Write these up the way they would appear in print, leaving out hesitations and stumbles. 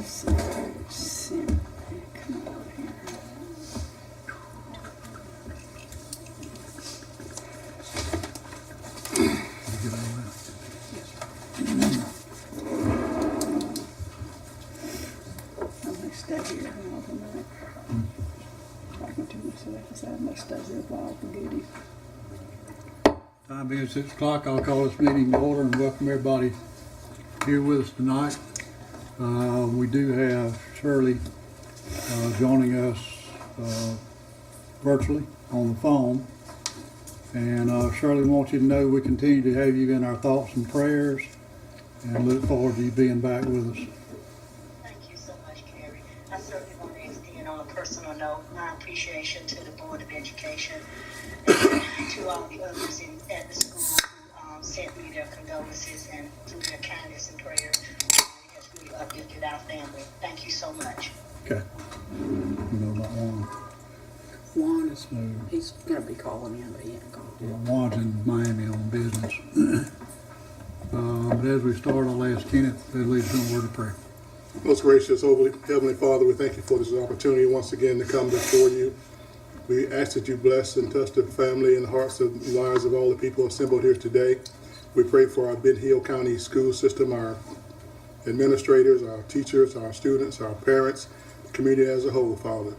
Come on here. I'm gonna stay here and I'll come back. Talking to myself, I said I must stay here a while for goodies. Time being 6 o'clock, I'll call this meeting to order and welcome everybody here with us tonight. We do have Shirley joining us virtually on the phone. And Shirley, we want you to know we continue to have you in our thoughts and prayers and look forward to you being back with us. Thank you so much, Carrie. I certainly want to extend on a personal note my appreciation to the Board of Education and to all the others at the school who sent me their condolences and through their kindness and prayers. It has really uplifted our family. Thank you so much. Okay. You know about Juan. Juan is, he's gonna be calling in, but he ain't gonna do it. Juan's in Miami on business. But as we start, I'll ask Kenneth to lead us in a word of prayer. Most gracious, Heavenly Father, we thank you for this opportunity once again to come before you. We ask that you bless and touch the family and hearts and lives of all the people assembled here today. We pray for our Ben Hill County school system, our administrators, our teachers, our students, our parents, the community as a whole, Father.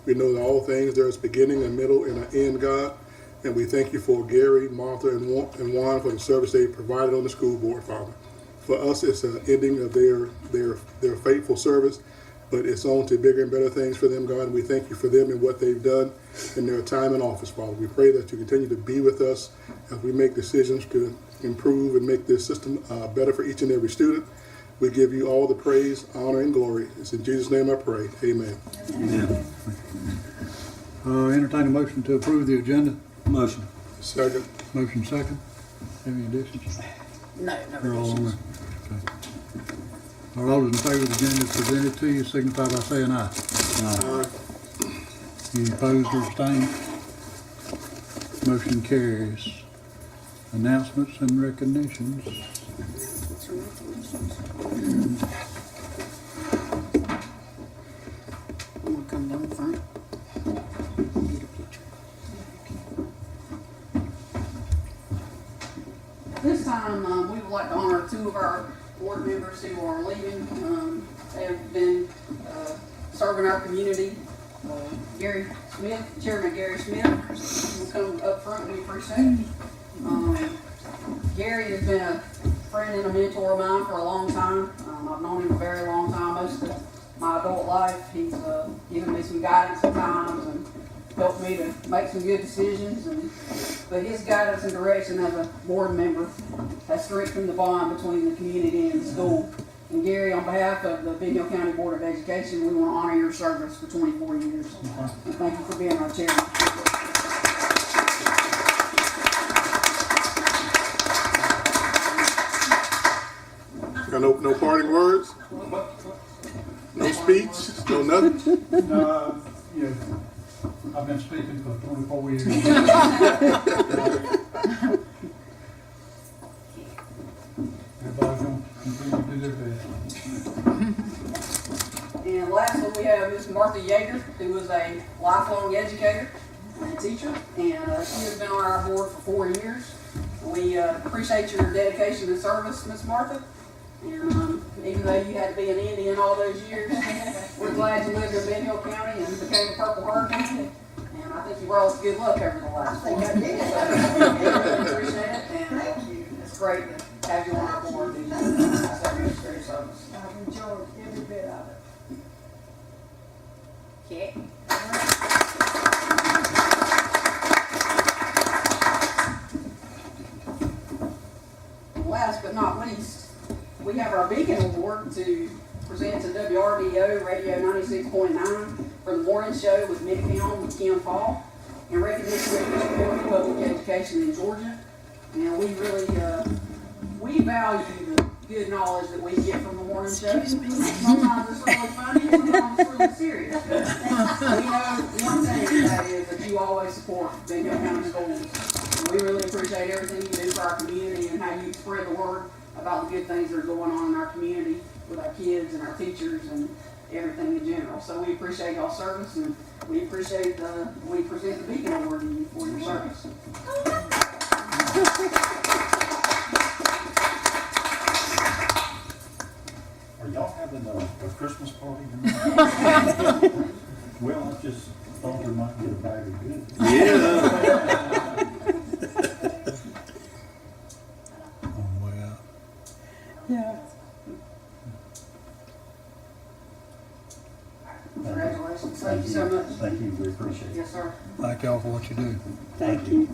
We know that all things there is beginning, a middle, and an end, God. And we thank you for Gary, Martha, and Juan for the service they provided on the school board, Father. For us, it's an ending of their faithful service, but it's on to bigger and better things for them, God. And we thank you for them and what they've done in their time in office, Father. We pray that you continue to be with us as we make decisions to improve and make this system better for each and every student. We give you all the praise, honor, and glory. It's in Jesus' name I pray. Amen. Amen. Entertain a motion to approve the agenda. Motion. Second. Motion second. Any additions? No, They're all on additions. there. Okay. All those in favor of the agenda presented to you signify by saying aye. Aye. Any opposed or abstained? Motion carries. Announcements and recognitions. I'm gonna come down front. Get a picture. This time, we would like to honor two of our board members who are leaving. They have been serving our community. Gary Smith, Chairman Gary Smith, will come up front. We appreciate it. Gary has been a friend and a mentor of mine for a long time. I've known him a very long time, most of my adult life. He's given me some guidance at times and helped me to make some good decisions. But his guidance and direction as a board member has strengthened the bond between the community and the school. And Gary, on behalf of the Ben Hill County Board of Education, we want to honor your service for 24 years. And thank you for being our chairman. Got no parting words? No speech? No nothing? Yeah, I've been speaking for 24 years. Everybody's going to continue to do their best. And lastly, we have Ms. Martha Yeager, who is a lifelong educator and teacher, and she has been on our board for 4 years. We appreciate your dedication and service, Ms. Martha. And even though you had to be an Indian all those years, we're glad you lived in Ben Hill County and became a Purple Heart County. And I think you brought us good luck over the last 4 years. I did. We really appreciate it, and it's great to have you on our board and have your service. I've enjoyed every bit of it. Okay. Last but not least, we have our Beacon Award to present to WRDO Radio 96.9 for the morning show with Nick Helm and Kim Paul, in recognition of public education in Georgia. And we really, we value the good knowledge that we get from the morning show. Sometimes it's really funny, sometimes it's really serious. But we know one thing, that is that you always support Ben Hill County Schools. And we really appreciate everything you do for our community and how you spread the word about the good things that are going on in our community. with our kids and our teachers and everything in general. So we appreciate y'all's service, and we appreciate, we present the Beacon Award to you for your service. Are y'all having a Christmas party tonight? Well, I just thought we might get a bag of goods. On the way out. Yeah. Congratulations. Thank you so much. Thank you, we appreciate it. Yes, sir. Thank y'all for what you do. Thank you.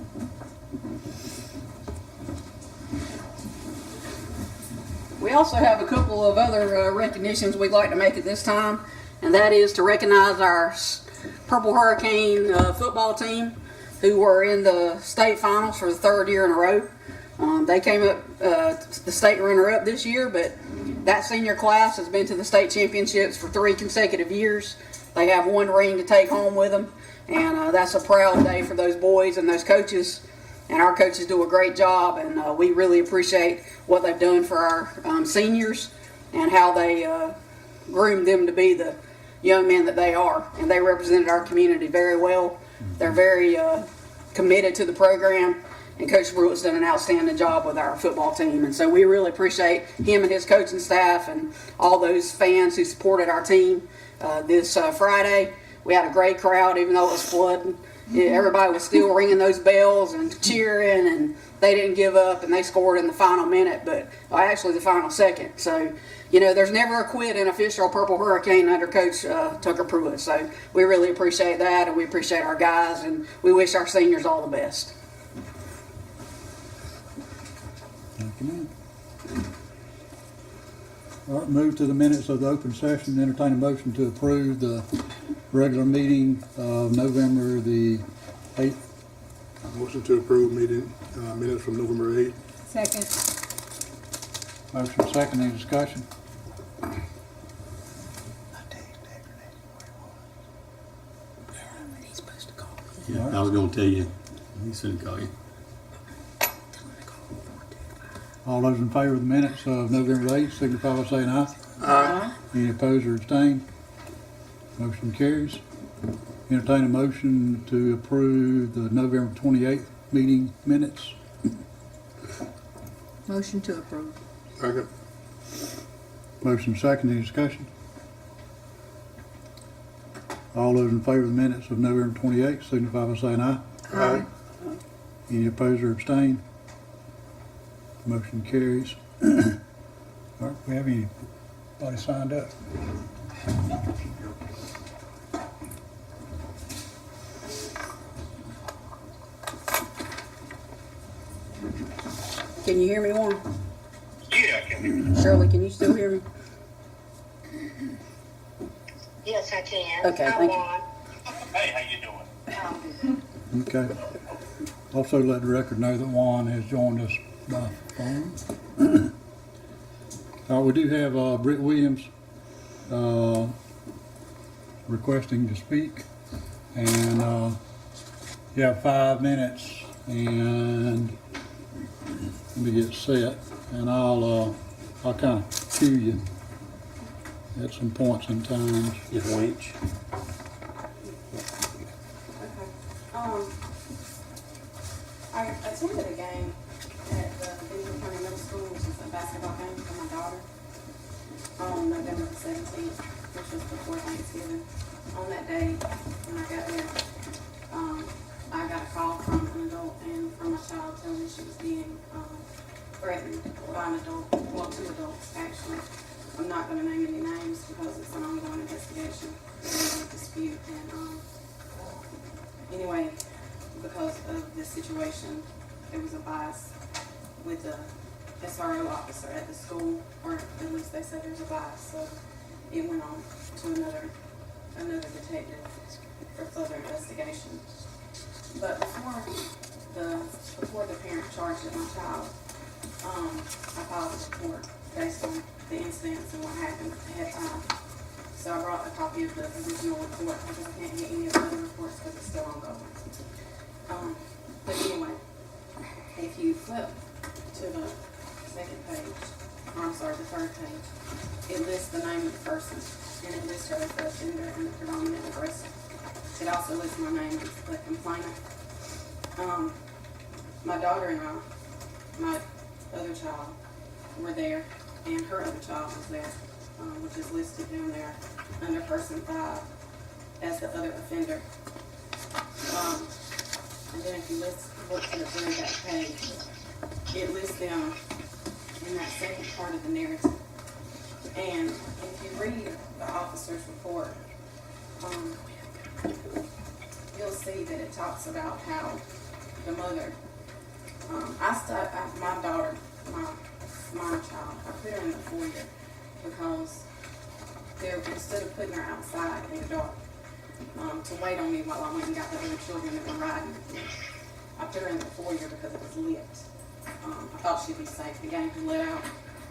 We also have a couple of other recognitions we'd like to make at this time, and that is to recognize our Purple Hurricane football team who were in the state finals for the third year in a row. They came up the state runner-up this year, but that senior class has been to the state championships for 3 consecutive years. They have 1 ring to take home with them, and that's a proud day for those boys and those coaches. And our coaches do a great job, and we really appreciate what they've done for our seniors and how they groomed them to be the young men that they are. And they represented our community very well. They're very committed to the program, and Coach Brewett's done an outstanding job with our football team. And so we really appreciate him and his coaching staff and all those fans who supported our team this Friday. We had a great crowd, even though it was flooding. Yeah, everybody was still ringing those bells and cheering, and they didn't give up, and they scored in the final minute, but actually the final second. So, you know, there's never a quit in official Purple Hurricane under Coach Tucker Pruitt. So we really appreciate that, and we appreciate our guys, and we wish our seniors all the best. Thank you, ma'am. All right, move to the minutes of the open session. Entertain a motion to approve the regular meeting of November the 8th. Motion to approve meeting minutes from November 8th. Second. Motion second, any discussion? Yeah, I was gonna tell you, he said call you. All those in favor of the minutes of November 8th, signify by saying aye. Aye. Any opposed or abstained? Motion carries. Entertain a motion to approve the November 28th meeting minutes. Motion to approve. Second. Motion second, any discussion? All those in favor of the minutes of November 28th, signify by saying aye. Aye. Any opposed or abstained? Motion carries. All right, we have anybody signed up? Can you hear me, Warren? Yeah, I can hear you. Shirley, can you still hear me? Yes, I can. Okay, Hi, thank you. Juan. Hey, how you doing? Okay. Also let the record know that Juan has joined us by phone. We do have Britt Williams requesting to speak, and you have 5 minutes, and let me get set, and I'll kind of cue you at some points in times. Get winch. I attended a game at the Benjamin County Middle School, which is a basketball game for my daughter, on November the 17th, which was before Thanksgiving. On that day, when I got there, I got a call from an adult and from a child telling me she was being threatened by an adult, well, 2 adults, actually. I'm not going to name any names because it's an ongoing investigation, it's a dispute, and anyway, because of this situation, there was a bias with the SRO officer at the school, or at least they said there's a bias, so it went on to another detective for further investigation. But before the parent charged my child, I filed a report based on the incidents and what happened ahead of time. So I brought a copy of the original report because I can't get any of the other reports because it's still ongoing. But anyway, if you flip to the second page, or I'm sorry, the third page, it lists the name of the person, and it lists her as the offender and the predominant aggressor. It also lists my name as the complainant. My daughter and I, my other child, were there, and her other child was there, which is listed down there under person 5 as the other offender. And then if you look to the very back page, it lists them in that second part of the narrative. And if you read the officer's report, you'll see that it talks about how the mother, my daughter, my child, I put her in the foyer because instead of putting her outside in the dark, to wait on me while I went and got the other children that were riding with me, I put her in the foyer because it was lit. I thought she'd be safe. The game had let out,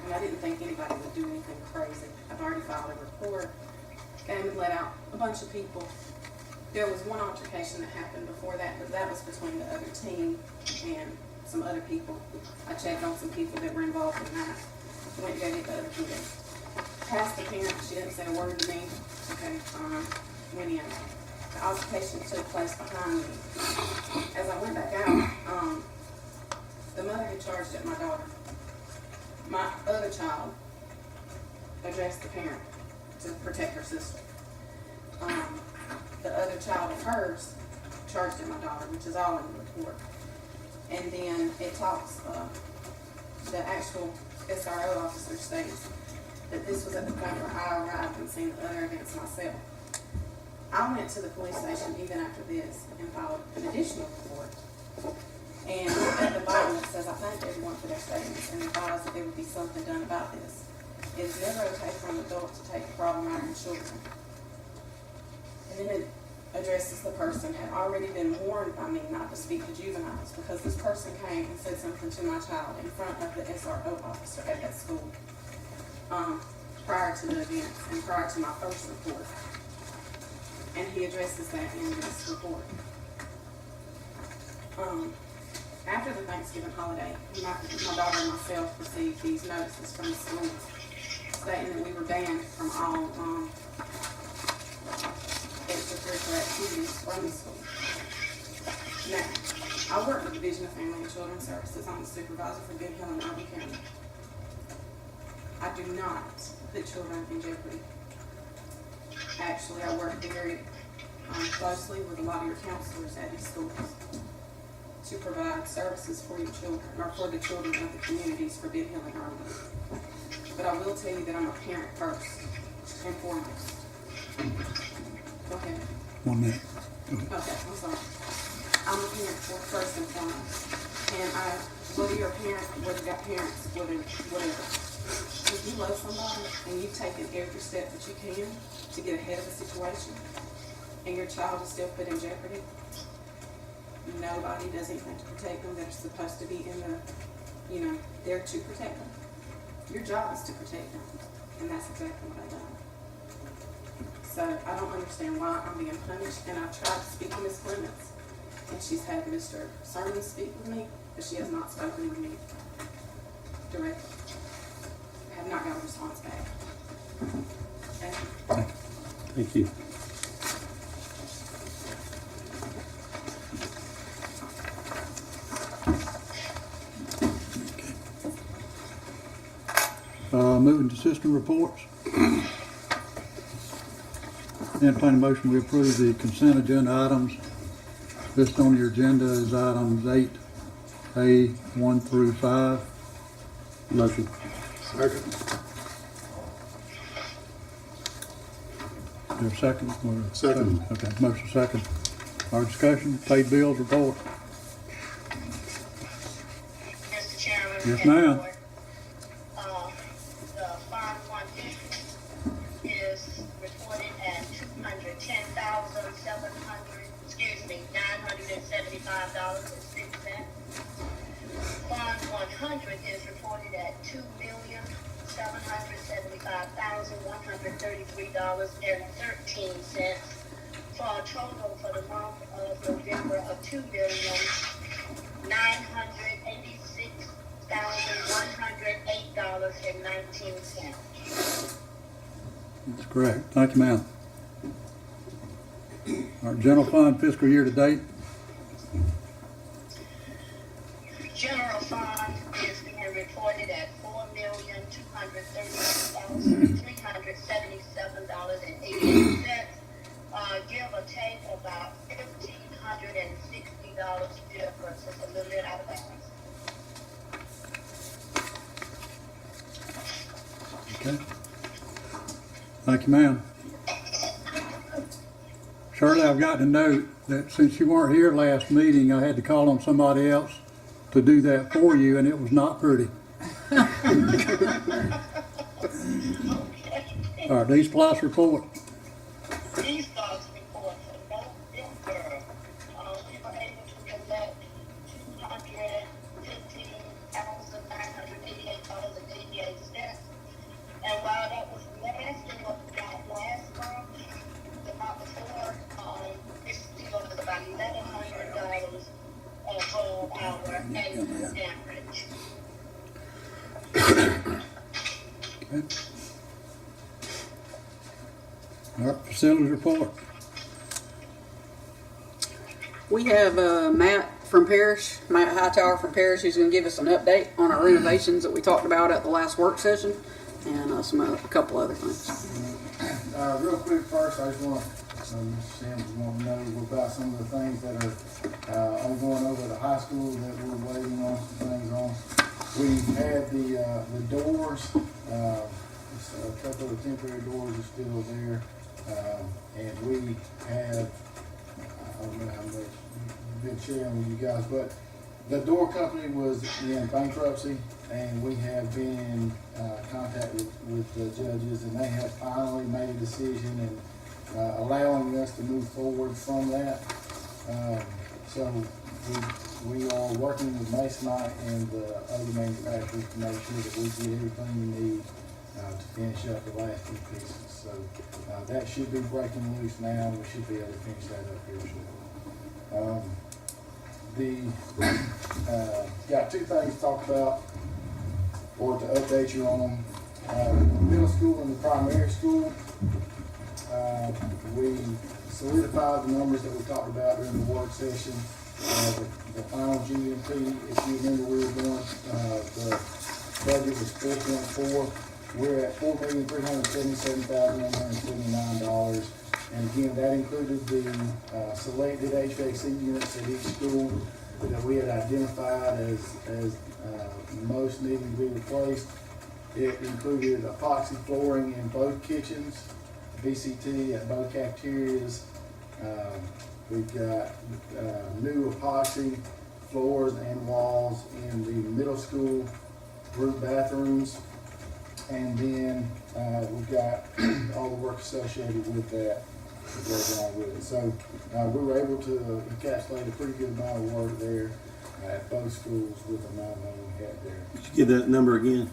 and I didn't think anybody would do anything crazy. I've already filed a report. Game had let out a bunch of people. There was one altercation that happened before that, but that was between the other team and some other people. I checked on some people that were involved in that. Went to go get the other kid. Passed the parent, she didn't say a word to me. Okay, went in. The altercation took place behind me. As I went back out, the mother had charged at my daughter. My other child addressed the parent to protect her sister. The other child of hers charged at my daughter, which is all in the report. And then it talks, the actual SRO officer states that this was at the point where I arrived and seen the other events myself. I went to the police station even after this and filed an additional report. And at the bottom it says, I thank everyone for their statements and advise that there would be something done about this. It is never okay for an adult to take a problem out of children. And then it addresses the person had already been warned by me not to speak to juveniles because this person came and said something to my child in front of the SRO officer at that school prior to the events and prior to my first report. And he addresses that in this report. After the Thanksgiving holiday, my daughter and myself received these notices from the school stating that we were banned from all extracurricular activities from the school. Now, I work with the Division of Family and Children's Services. I'm the supervisor for Good Hill and Irving County. I do not put children in jeopardy. Actually, I work very closely with a lot of your counselors at these schools to provide services for your children, or for the children of the communities for Big Hill and Irving. But I will tell you that I'm a parent first and foremost. Go ahead. 1 minute. Okay, I'm sorry. I'm a parent first and foremost. And whether you're a parent, whether you got parents, whatever. If you love somebody and you've taken every step that you can to get ahead of a situation, and your child is still put in jeopardy, nobody does anything to protect them. They're supposed to be in the, there to protect them. Your job is to protect them, and that's exactly what I've done. So I don't understand why I'm being punished, and I've tried to speak to Ms. Clements, and she's had Mr. Sermon speak with me, but she has not spoken with me directly. I have not got a response back. Thank you. Thank you. Moving to system reports. Entertain a motion, we approve the consent agenda items. Listed on your agenda is items 8A, 1 through 5. Motion. Second. Is there a second? Second. Okay, motion second. Our discussion, paid bills report. Mr. Chairman. Yes, and ma'am. board, the Fund 150 is reported at $975.06. Fund 100 is reported at $2,775,133.13, for a total for the month of November of $2,986,108.19. That's correct. Thank you, ma'am. Our general fund fiscal year to date, General fund is being reported at $4,239,377.88. Give or take about $1,560 difference. It's a little bit out of balance. okay. Thank you, ma'am. Shirley, I've got to note that since you weren't here last meeting, I had to call on somebody else to do that for you, and it was not pretty. All right, these plus report. These stocks report for November, we were able to collect $215,988.88. And while that was less than what we got last month, the month before, it's still about $1,100 above our annual average. Okay. All right, facilities report. We have Matt from Parrish, Matt Hightower from Parrish, who's going to give us an update on our renovations that we talked about at the last work session, and a couple other things. Real quick first, I just want to, Mr. Sims, want to know about some of the things that are ongoing over at the high school that we're waiting on some things on. We had the doors, a couple of temporary doors are still there, and we have, I don't know how much you've been sharing with you guys, but the door company was in bankruptcy, and we have been in contact with the judges, and they have finally made a decision and allowing us to move forward from that. So we are working with Masonite and the other manufacturers to make sure that we get everything we need to finish up the last few pieces. So that should be breaking loose now, and we should be able to finish that up here shortly. Got two things to talk about or to update you on. Middle school and the primary school. We solidified the numbers that we talked about during the work session. The final GMP, if you remember, we were doing, the budget was 4.4. We're at $4,377,179. And again, that included the selected HVAC units at each school that we had identified as most needing to be replaced. It included epoxy flooring in both kitchens, VCT at both cafeterias. We've got new epoxy floors and walls in the middle school group bathrooms. And then we've got all the work associated with that goes along with it. So we were able to encapsulate a pretty good amount of work there at both schools with the amount of money we had there. Did you give that number again?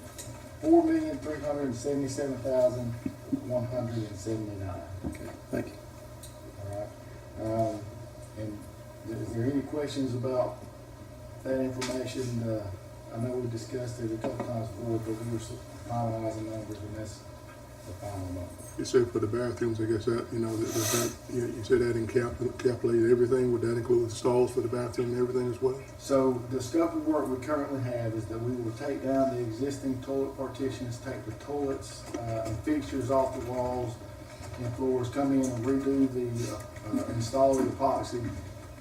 $4,377,179. Okay, thank you. All right. And is there any questions about that information? I know we discussed it a couple times before, but we were finalizing numbers, and that's the final number. You said for the bathrooms, I guess that, you said that encapsulated everything. Would that include the stalls for the bathroom and everything as well? So the scope of work we currently have is that we will take down the existing toilet partitions, take the toilets and fixtures off the walls and floors, come in and redo the, install the epoxy,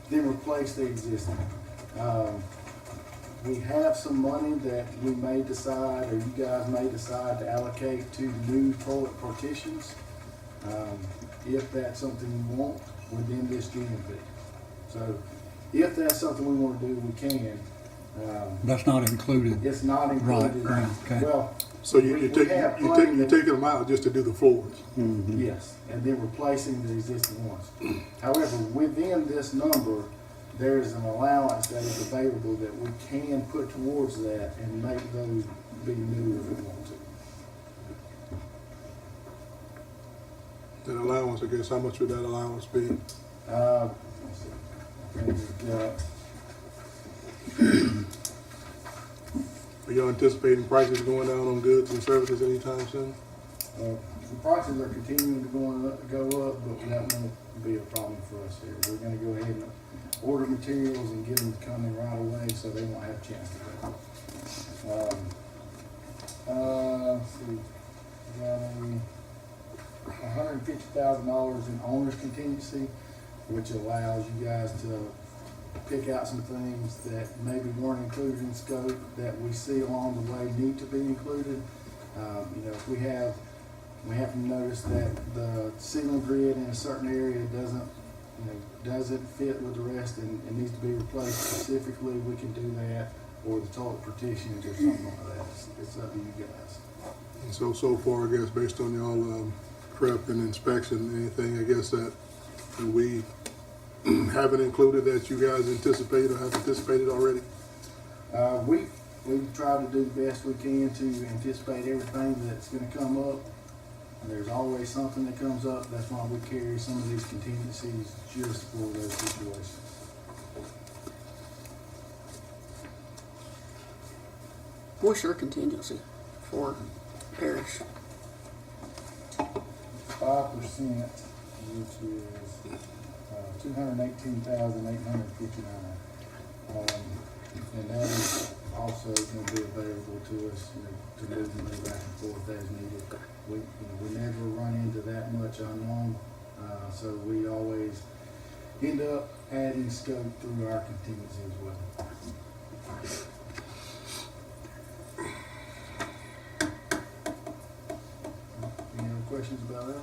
then replace the existing. We have some money that we may decide, or you guys may decide to allocate to new toilet partitions. If that's something you want within this GMP. So if that's something we want to do, we can. That's not included. It's not included. Right, okay. Well, So you're taking them out just to do the floors? yes, and then replacing the existing ones. However, within this number, there is an allowance that is available that we can put towards that and make those be new if we want to. That allowance, I guess, how much would that allowance be? Let's see. I think we've got, Are y'all anticipating prices going down on goods and services anytime soon? the prices are continuing to go up, but that won't be a problem for us here. We're gonna go ahead and order materials and get them coming right away, so they won't have a chance to go. Let's see, we got $150,000 in owner's contingency, which allows you guys to pick out some things that maybe weren't included in scope that we see along the way need to be included. You know, if we happen to notice that the signal grid in a certain area doesn't fit with the rest and needs to be replaced specifically, we can do that, or the toilet partitions or something like that. It's up to you guys. And so far, I guess, based on y'all prep and inspection, anything, I guess, that we haven't included that you guys anticipate or have anticipated already? We try to do the best we can to anticipate everything that's gonna come up. There's always something that comes up. That's why we carry some of these contingencies just for those situations. What's your contingency for parish? 5%, which is $218,859, and that is also going to be available to us, to move money back and forth as needed. We never run into that much unknown, so we always end up adding scope through our contingency as well. Any other questions about that?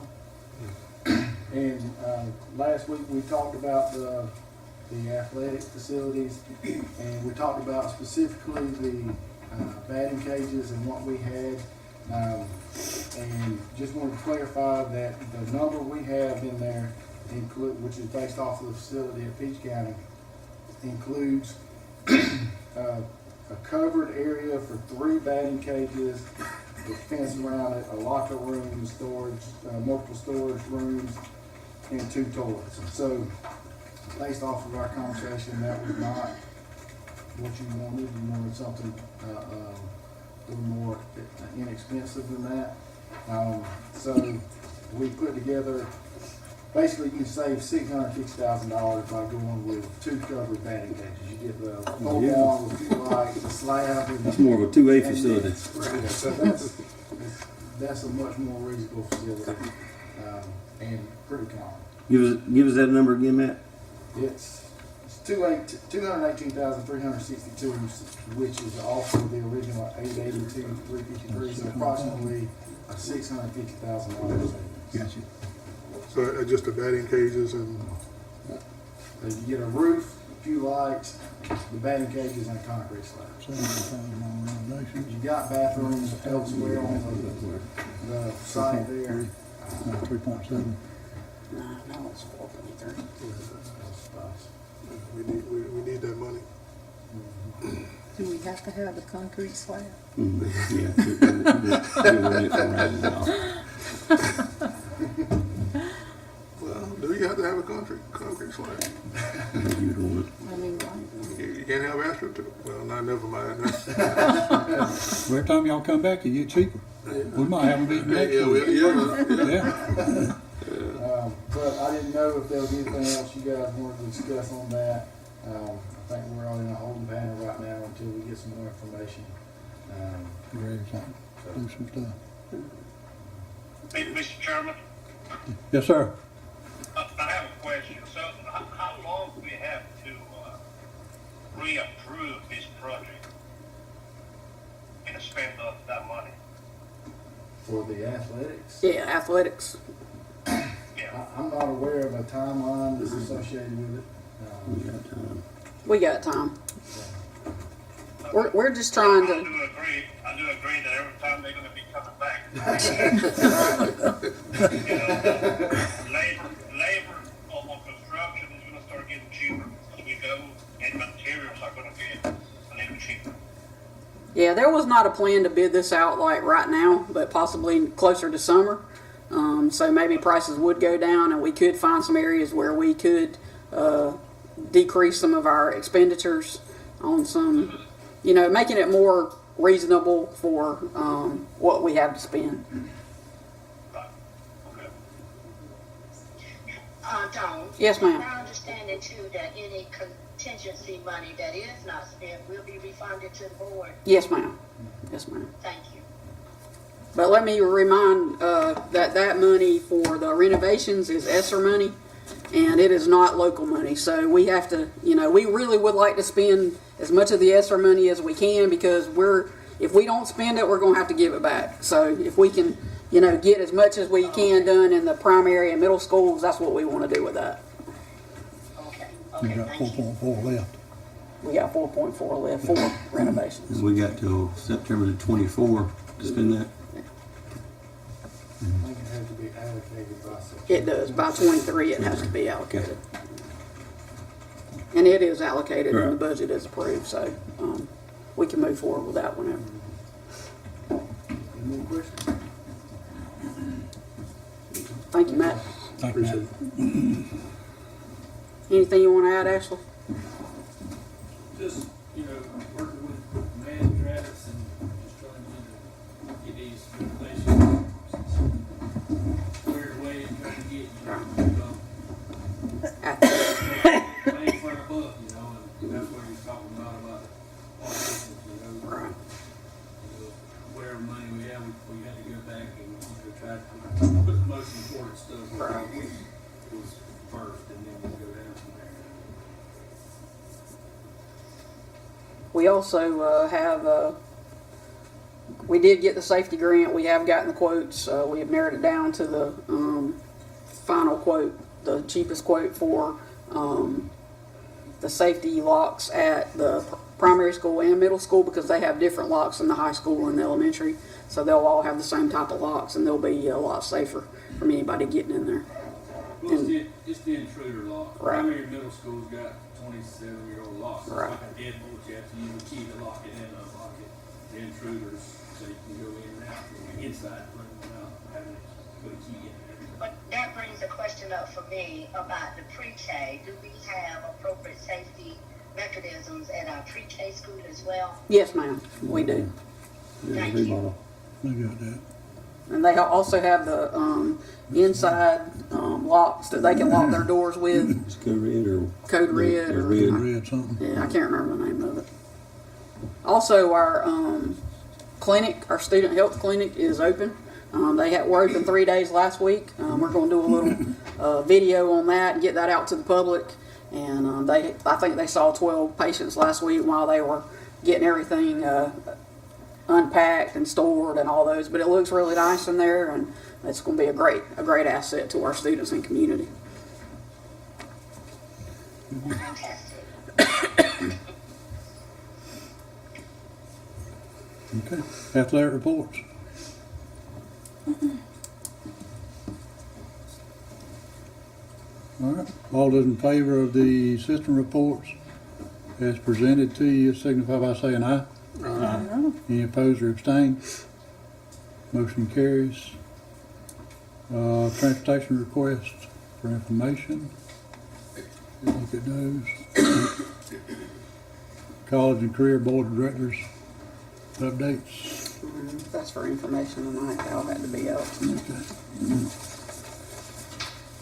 And last week we talked about the athletic facilities, and we talked about specifically the batting cages and what we had. And just wanted to clarify that the number we have in there, which is based off of the facility at Peach County, includes a covered area for 3 batting cages with fence around it, a locker room, storage, multiple storage rooms, and 2 toilets. So, based off of our conversation, that was not what you wanted. You wanted something a little more inexpensive than that. So we put together, basically you can save $650,000 by going with 2 covered batting cages. You get the whole wall with 2 lights, the slab. That's more of a 2A facility. Right, so that's a much more reasonable facility, and pretty common. Give us that number again, Matt. It's 218,362, which is also the original 882,353, so approximately $650,000 savings. Gotcha. So just the batting cages and, You get a roof, a few lights, the batting cages, and a concrete slab. $70,000 renovation. You got bathrooms elsewhere on the site there. 3.7. No, it's 4.3. we need that money. Do we have to have the concrete slab? Yeah. Well, do you have to have a concrete slab? I mean, You can't have asphalt too. Well, never mind. Every time y'all come back, you get cheaper. We might have them eating next week. Yeah. But I didn't know if there was anything else you guys wanted to discuss on that. I think we're all in a holding pattern right now until we get some more information. Ready to do some stuff. Mr. Chairman, Yes, sir. I have a question. So how long do we have to reapprove this project and spend that money? For the athletics, Yeah, athletics. Yeah. I'm not aware of a timeline that's associated with it. We got time. We're just trying I to. do agree that every time they're gonna be coming back. Labor on construction is gonna start getting cheaper as we go, and materials are gonna get a little cheaper. Yeah, there was not a plan to bid this out like right now, but possibly closer to summer. So maybe prices would go down, and we could find some areas where we could decrease some of our expenditures on some, making it more reasonable for what we have to spend. Dawn. Yes, ma'am. My understanding too that any contingency money that is not spent will be refunded to the board. Yes, ma'am. Yes, ma'am. Thank you. But let me remind, that money for the renovations is ESSER money, and it is not local money. So we have to, we really would like to spend as much of the ESSER money as we can, because if we don't spend it, we're gonna have to give it back. So if we can, get as much as we can done in the primary and middle schools, that's what we wanna do with that. Okay. We Okay. got Thank you. 4.4 left. We got 4.4 left for renovations. And we got till September the 24th to spend that. I think it has to be allocated by September. It does, by 23, it has to be allocated. And it is allocated and the Right. budget is approved, so, we can move forward with that whenever. Any more questions? Thank you, Matt. Thank you, Matt. Appreciate it. Anything you wanna add, Ashley? Just, working with Matt Travis and just trying to get these regulations squared away and trying to get, bang for the buck, and that's what he's talking about all this, Right. whatever money we have, we had to go back and try to put the most important stuff Right. was first, and then we'll go down from there. We also have, we did get the safety grant. We have gotten the quotes. We have narrowed it down to the final quote, the cheapest quote for the safety locks at the primary school and middle school, because they have different locks in the high school and the elementary. So they'll all have the same type of locks, and they'll be a lot safer from anybody getting in there. Well, it's the intruder lock. Right. Primary middle school's got 27-year-old locks. It's Right. like a deadbolt. You have to use a key to lock it and unlock it. The intruders, so you can go in and out from the inside, without having to put a key in there. But that brings a question up for me about the pre-K. Do we have appropriate safety mechanisms at our pre-K school as well? Yes, ma'am, we do. Yeah, Thank we you. bought We got that. And they also have the inside locks that they can lock their doors with. It's Code Red or? Code Red or Red. Read something. Yeah, I can't remember the name of it. Also, our clinic, our student health clinic, is open. We're open 3 days last week. We're going to do a little video on that and get that out to the public. And I think they saw 12 patients last week while they were getting everything unpacked and stored and all those. But it looks really nice in there, and it's going to be a great asset to our students and community. Fantastic. Okay. Athletic reports. All right. All those in favor of the system reports as presented to you signify by saying aye. Aye. Any opposed or abstained? Motion carries. Transportation request for information. Look at those. College and Career Board of Directors updates. That's for information tonight. That'll have to be out. Okay.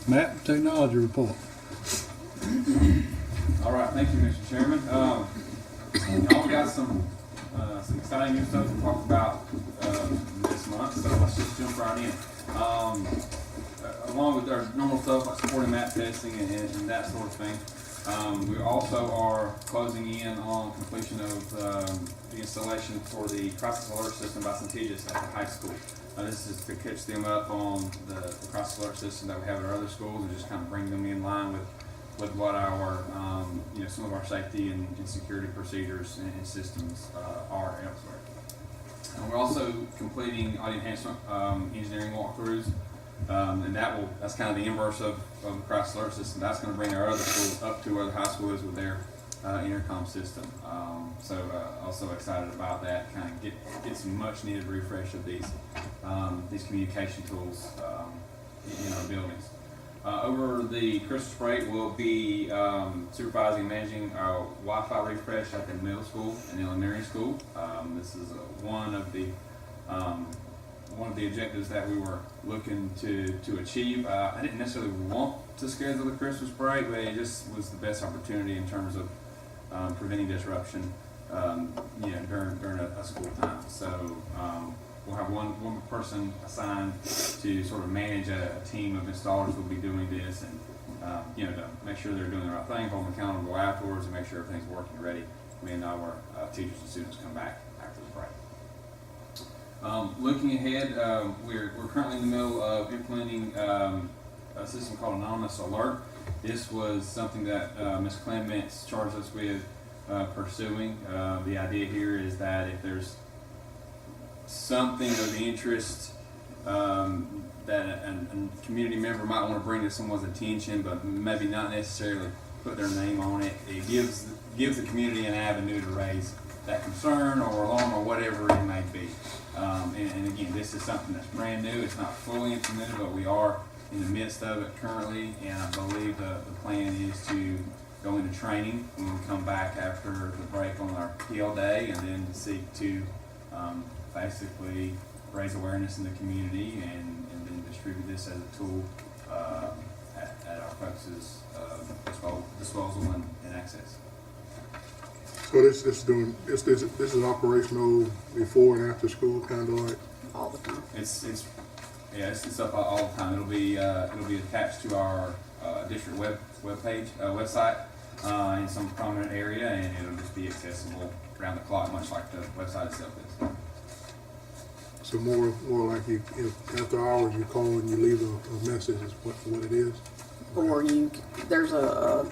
Matt, technology report. All right, thank you, Mr. Chairman. Y'all got some exciting new stuff to talk about this month, so let's just jump right in. Along with our normal stuff like supporting map testing and that sort of thing, we also are closing in on completion of the installation for the crisis alert system by Centegis at the high school. This is to catch them up on the crisis alert system that we have at our other schools and just kind of bring them in line with what our, some of our safety and security procedures and systems are elsewhere. And we're also completing audio enhancement engineering walkthroughs, and that's kind of the inverse of the crisis alert system. That's going to bring our other schools up to where the high school is with their intercom system. Also excited about that. Kind of get some much needed refresh of these communication tools in our buildings. Over the Christmas break, we'll be supervising and managing our Wi-Fi refresh at the middle school and elementary school. This is one of the one of the objectives that we were looking to achieve. I didn't necessarily want to schedule the Christmas break, but it just was the best opportunity in terms of preventing disruption, during a school time. So we'll have one person assigned to sort of manage a team of installers who will be doing this, and to make sure they're doing the right thing, hold them accountable afterwards, and make sure everything's working ready when our teachers and students come back after the break. Looking ahead, we're currently in the middle of implementing a system called Anonymous Alert. This was something that Ms. Clements charged us with pursuing. The idea here is that if there's something of interest that a community member might want to bring to someone's attention, but maybe not necessarily put their name on it, it gives the community an avenue to raise that concern or alarm or whatever it may be. And again, this is something that's brand new. It's not fully implemented, but we are in the midst of it currently, and I believe the plan is to go into training when we come back after the break on our PL day, and then seek to basically raise awareness in the community and then distribute this as a tool at our folks' disposal and access. So this is operational before and after school, kind of like? All the time. It's up all the time. It'll be attached to our district website in some prominent area, and it'll just be accessible around the clock, much like the website itself is. So more like if after hours you call and you leave a message is what it is? Or there's a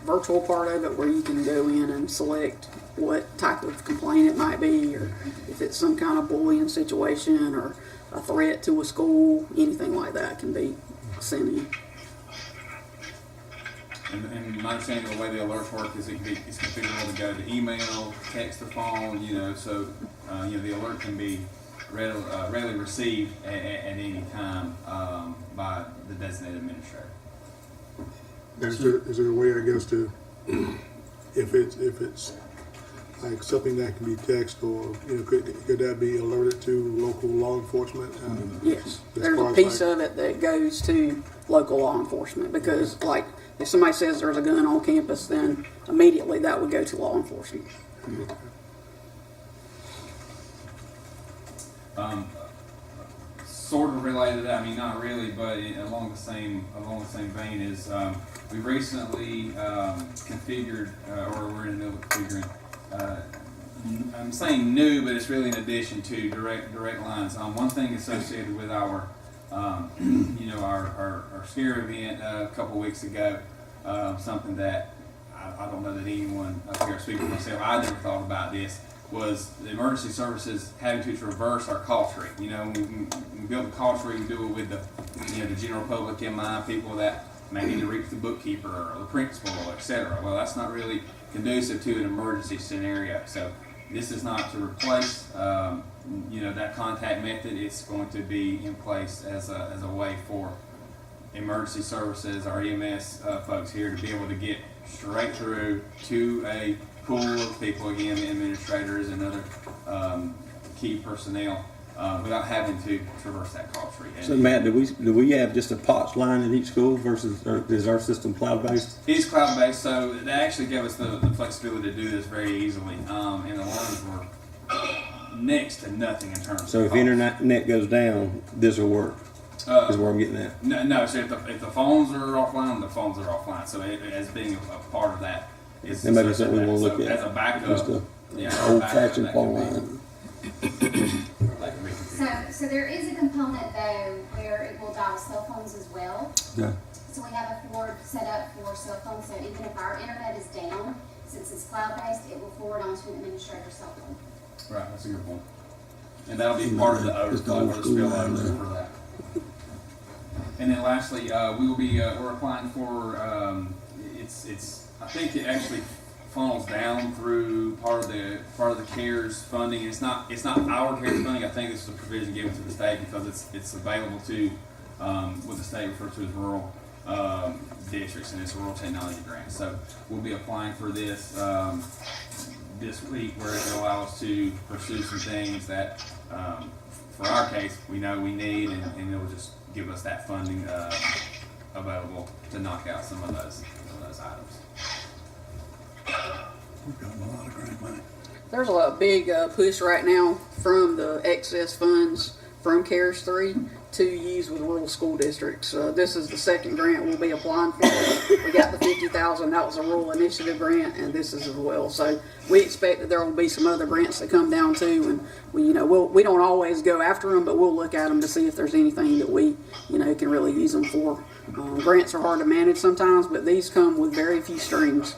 virtual part of it where you can go in and select what type of complaint it might be, or if it's some kind of bullying situation or a threat to a school, anything like that can be sent in. And my understanding of the way the alerts work is it's configurable to go to email, text, or phone, so the alert can be readily received at any time by the designated administrator. Is there a way, I guess, to if it's like something that can be text or could that be alerted to local law enforcement? Yes, there's a piece of it that goes to local law enforcement, because like if somebody says there's a gun on campus, then immediately that would go to law enforcement. Sort of related to that, I mean not really, but along the same vein is we recently configured, or we're in the middle of configuring. I'm saying new, but it's really in addition to direct lines. One thing associated with our our scare event a couple weeks ago, something that I don't know that anyone up here, speaking for myself, I never thought about this, was the emergency services having to traverse our call tree. We build a call tree, we do it with the general public in mind, people that may need to reach the bookkeeper or the principal, etc. Well, that's not really conducive to an emergency scenario. So this is not to replace that contact method. It's going to be in place as a way for emergency services, our EMS folks here, to be able to get straight through to a pool of people, again, administrators and other key personnel, without having to traverse that call tree. So Matt, do we have just a POTS line at each school versus, or is our system cloud-based? It's cloud-based, so that actually gave us the flexibility to do this very easily, and the lines were next to nothing in terms of So if cost. internet goes down, this will work, is where I'm getting at. No, so if the phones are offline, the phones are offline, so as being a part of that is That may be something we want to look so at. as a backup. Just a Yeah, old-fashioned that phone can be- line. that can be configured. So there is a component though where it will dial cell phones as well. Okay. So we have a forward set up for cell phones, so even if our internet is down, since it's cloud-based, it will forward onto an administrator's cell phone. Right, that's a good point. And that'll be part of the overflow or the spillover for that. And then lastly, we will be, we're applying for, I think it actually funnels down through part of the CARES funding. It's not our CARES funding. I think this is a provision given to the state because it's available to what the state refers to as rural districts, and it's a rural technology grant. So we'll be applying for this this week, where it will allow us to pursue some things that for our case, we know we need, and it will just give us that funding available to knock out some of those items. We've got a lot of grant money. There's a big push right now from the excess funds from CARES 3 to use with rural school districts. This is the second grant we'll be applying for. We got the $50,000, that was a rural initiative grant, and this is as well. So we expect that there will be some other grants that come down too, and we don't always go after them, but we'll look at them to see if there's anything that we can really use them for. Grants are hard to manage sometimes, but these come with very few strings,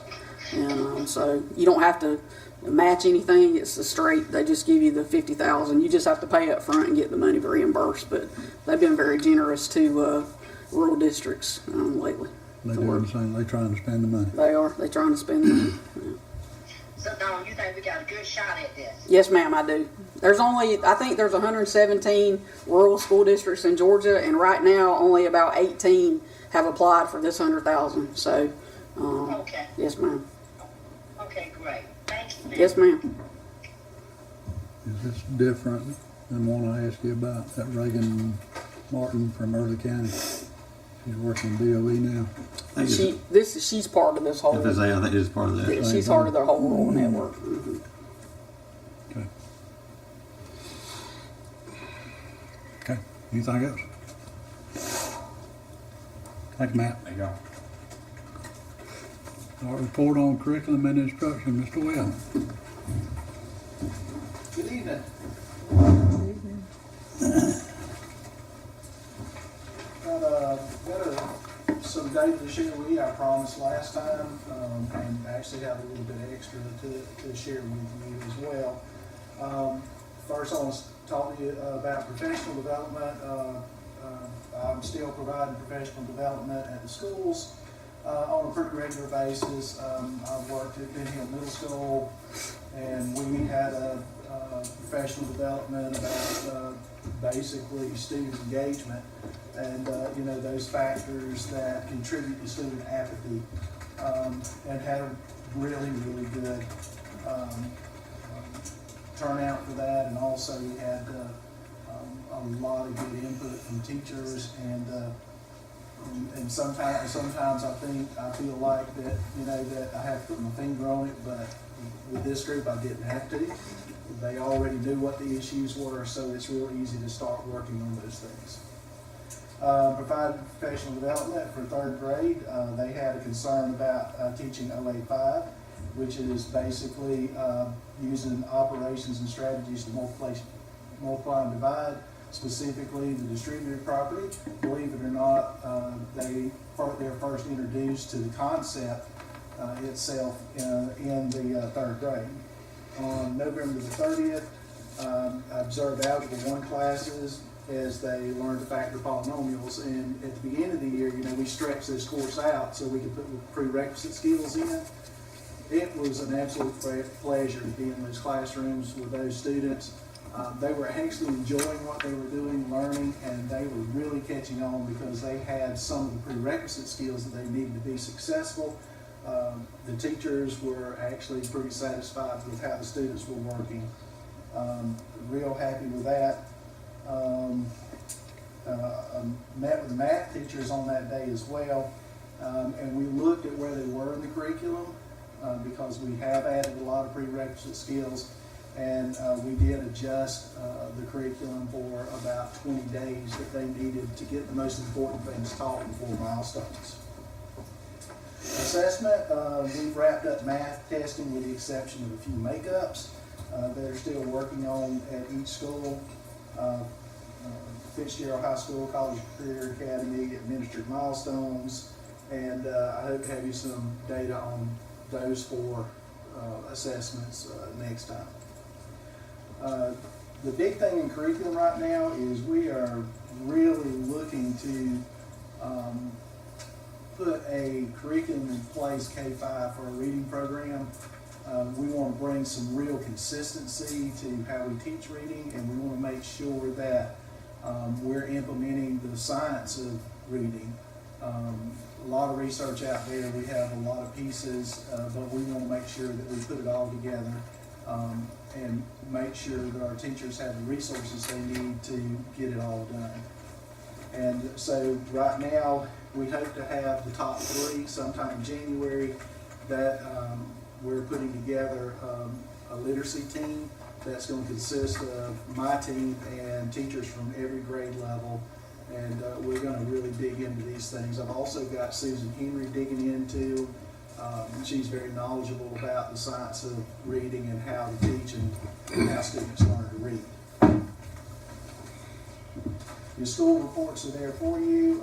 and so you don't have to match anything. It's a straight, they just give you the $50,000. You just have to pay up front and get the money reimbursed, but they've been very generous to rural districts lately. They do the same, they trying to spend the money. They're trying to spend the money. Yeah. So, Dawn, you think we got a good shot at this? Yes, ma'am, I do. I think there's 117 rural school districts in Georgia, and right now only about 18 have applied for this $100,000. So, Okay. yes, ma'am. Okay, great. Thank you, ma'am. Yes, ma'am. Is this different than one I asked you about, that Reagan Martin from Early County? She's working DOE now. She's part of this whole. I think it's part of that. Yeah, she's part of the whole rural network. Mm-hmm. Okay. Okay, anything else? Thank you, Matt. There you go. Our report on curriculum and instruction, Mr. Well. Good evening. Got some data to share with you, I promised last time, and actually have a little bit extra to share with you as well. First, I want to talk to you about professional development. I'm still providing professional development at the schools on a pretty regular basis. I've worked at Ben Hill Middle School, and we had a professional development about basically student engagement and those factors that contribute to student apathy, and had a really good turnout for that. And also we had a lot of good input from teachers, and sometimes I feel like that that I have to put my finger on it, but with this group I didn't have to. They already knew what the issues were, so it's real easy to start working on those things. Provided professional development for third grade. They had a concern about teaching OA5, which is basically using operations and strategies to multiply and divide, specifically the distributed property. Believe it or not, they're first introduced to the concept itself in the third grade. On November the 30th, I observed Algebra 1 classes as they learned to factor polynomials, and at the beginning of the year, we stretched this course out so we could put the prerequisite skills in. It was an absolute pleasure to be in those classrooms with those students. They were actually enjoying what they were doing, learning, and they were really catching on because they had some of the prerequisite skills that they needed to be successful. The teachers were actually pretty satisfied with how the students were working. Real happy with that. Met with the math teachers on that day as well, and we looked at where they were in the curriculum because we have added a lot of prerequisite skills, and we did adjust the curriculum for about 20 days that they needed to get the most important things taught before milestones. Assessment, we've wrapped up math testing with the exception of a few makeups. They're still working on at each school. Fitzgerald High School, College Career Academy, administered milestones, and I hope to have you some data on those 4 assessments next time. The big thing in curriculum right now is we are really looking to put a curriculum in place, K-5, for a reading program. We want to bring some real consistency to how we teach reading, and we want to make sure that we're implementing the science of reading. A lot of research out there, we have a lot of pieces, but we want to make sure that we put it all together and make sure that our teachers have the resources they need to get it all done. And so right now, we hope to have the top 3 sometime in January. That we're putting together a literacy team that's going to consist of my team and teachers from every grade level. And we're going to really dig into these things. I've also got Susan Henry digging into. She's very knowledgeable about the science of reading and how to teach and how students learn to read. Your school reports are there for you.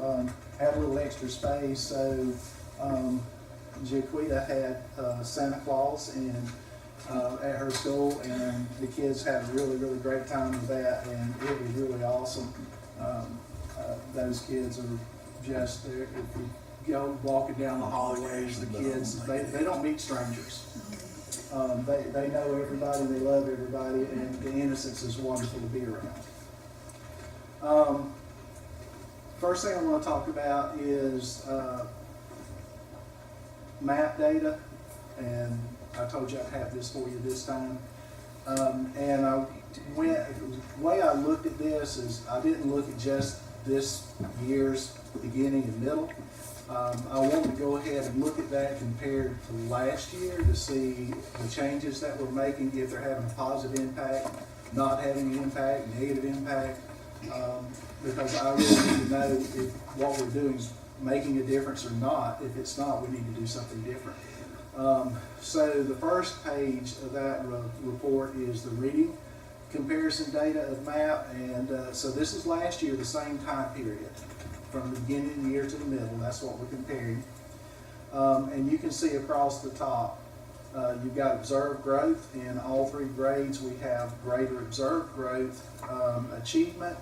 Have a little extra space. So Jaquita had Santa Claus at her school, and the kids had a really, really great time with that, and it was really awesome. Those kids are just there. If you go walking down the hallways, the kids, they don't meet strangers. They know everybody, they love everybody, and the innocence is wonderful to be around. First thing I want to talk about is map data, and I told you I'd have this for you this time. And the way I looked at this is I didn't look at just this year's beginning and middle. I wanted to go ahead and look at that compared to last year to see the changes that we're making, if they're having a positive impact, not having an impact, negative impact, because I really need to know if what we're doing is making a difference or not. If it's not, we need to do something different. So the first page of that report is the reading comparison data of MAP, and so this is last year, the same time period, from the beginning of the year to the middle. That's what we're comparing. And you can see across the top, you've got observed growth in all 3 grades. We have greater observed growth, achievement,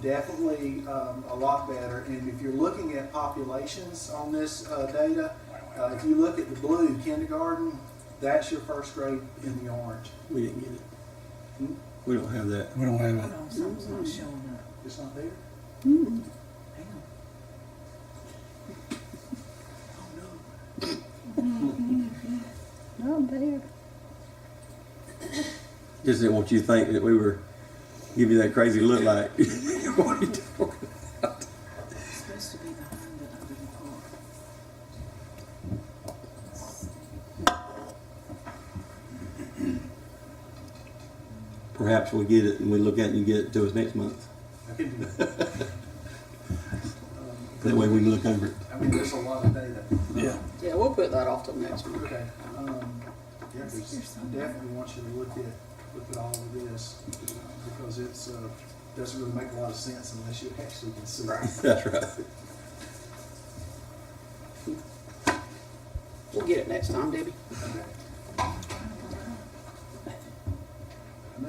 definitely a lot better. And if you're looking at populations on this data, if you look at the blue, kindergarten, that's your first grade in the orange. We didn't get it. We don't have that. We don't have it. Something's not showing up. It's not there? Hang on. Not there. Just didn't want you to think that we were give you that crazy look like, what are you talking about? It's supposed to be behind the other report. Perhaps we get it and we look at it and you get it to us next month. I can do that. That way we can look over it. I mean, there's a lot of data. Yeah. Yeah, we'll put that off till next month. Okay. Yeah, 'cause I definitely want you to look at all of this, because it's doesn't really make a lot of sense unless you actually can see it. That's right. We'll get it next time, Debbie. And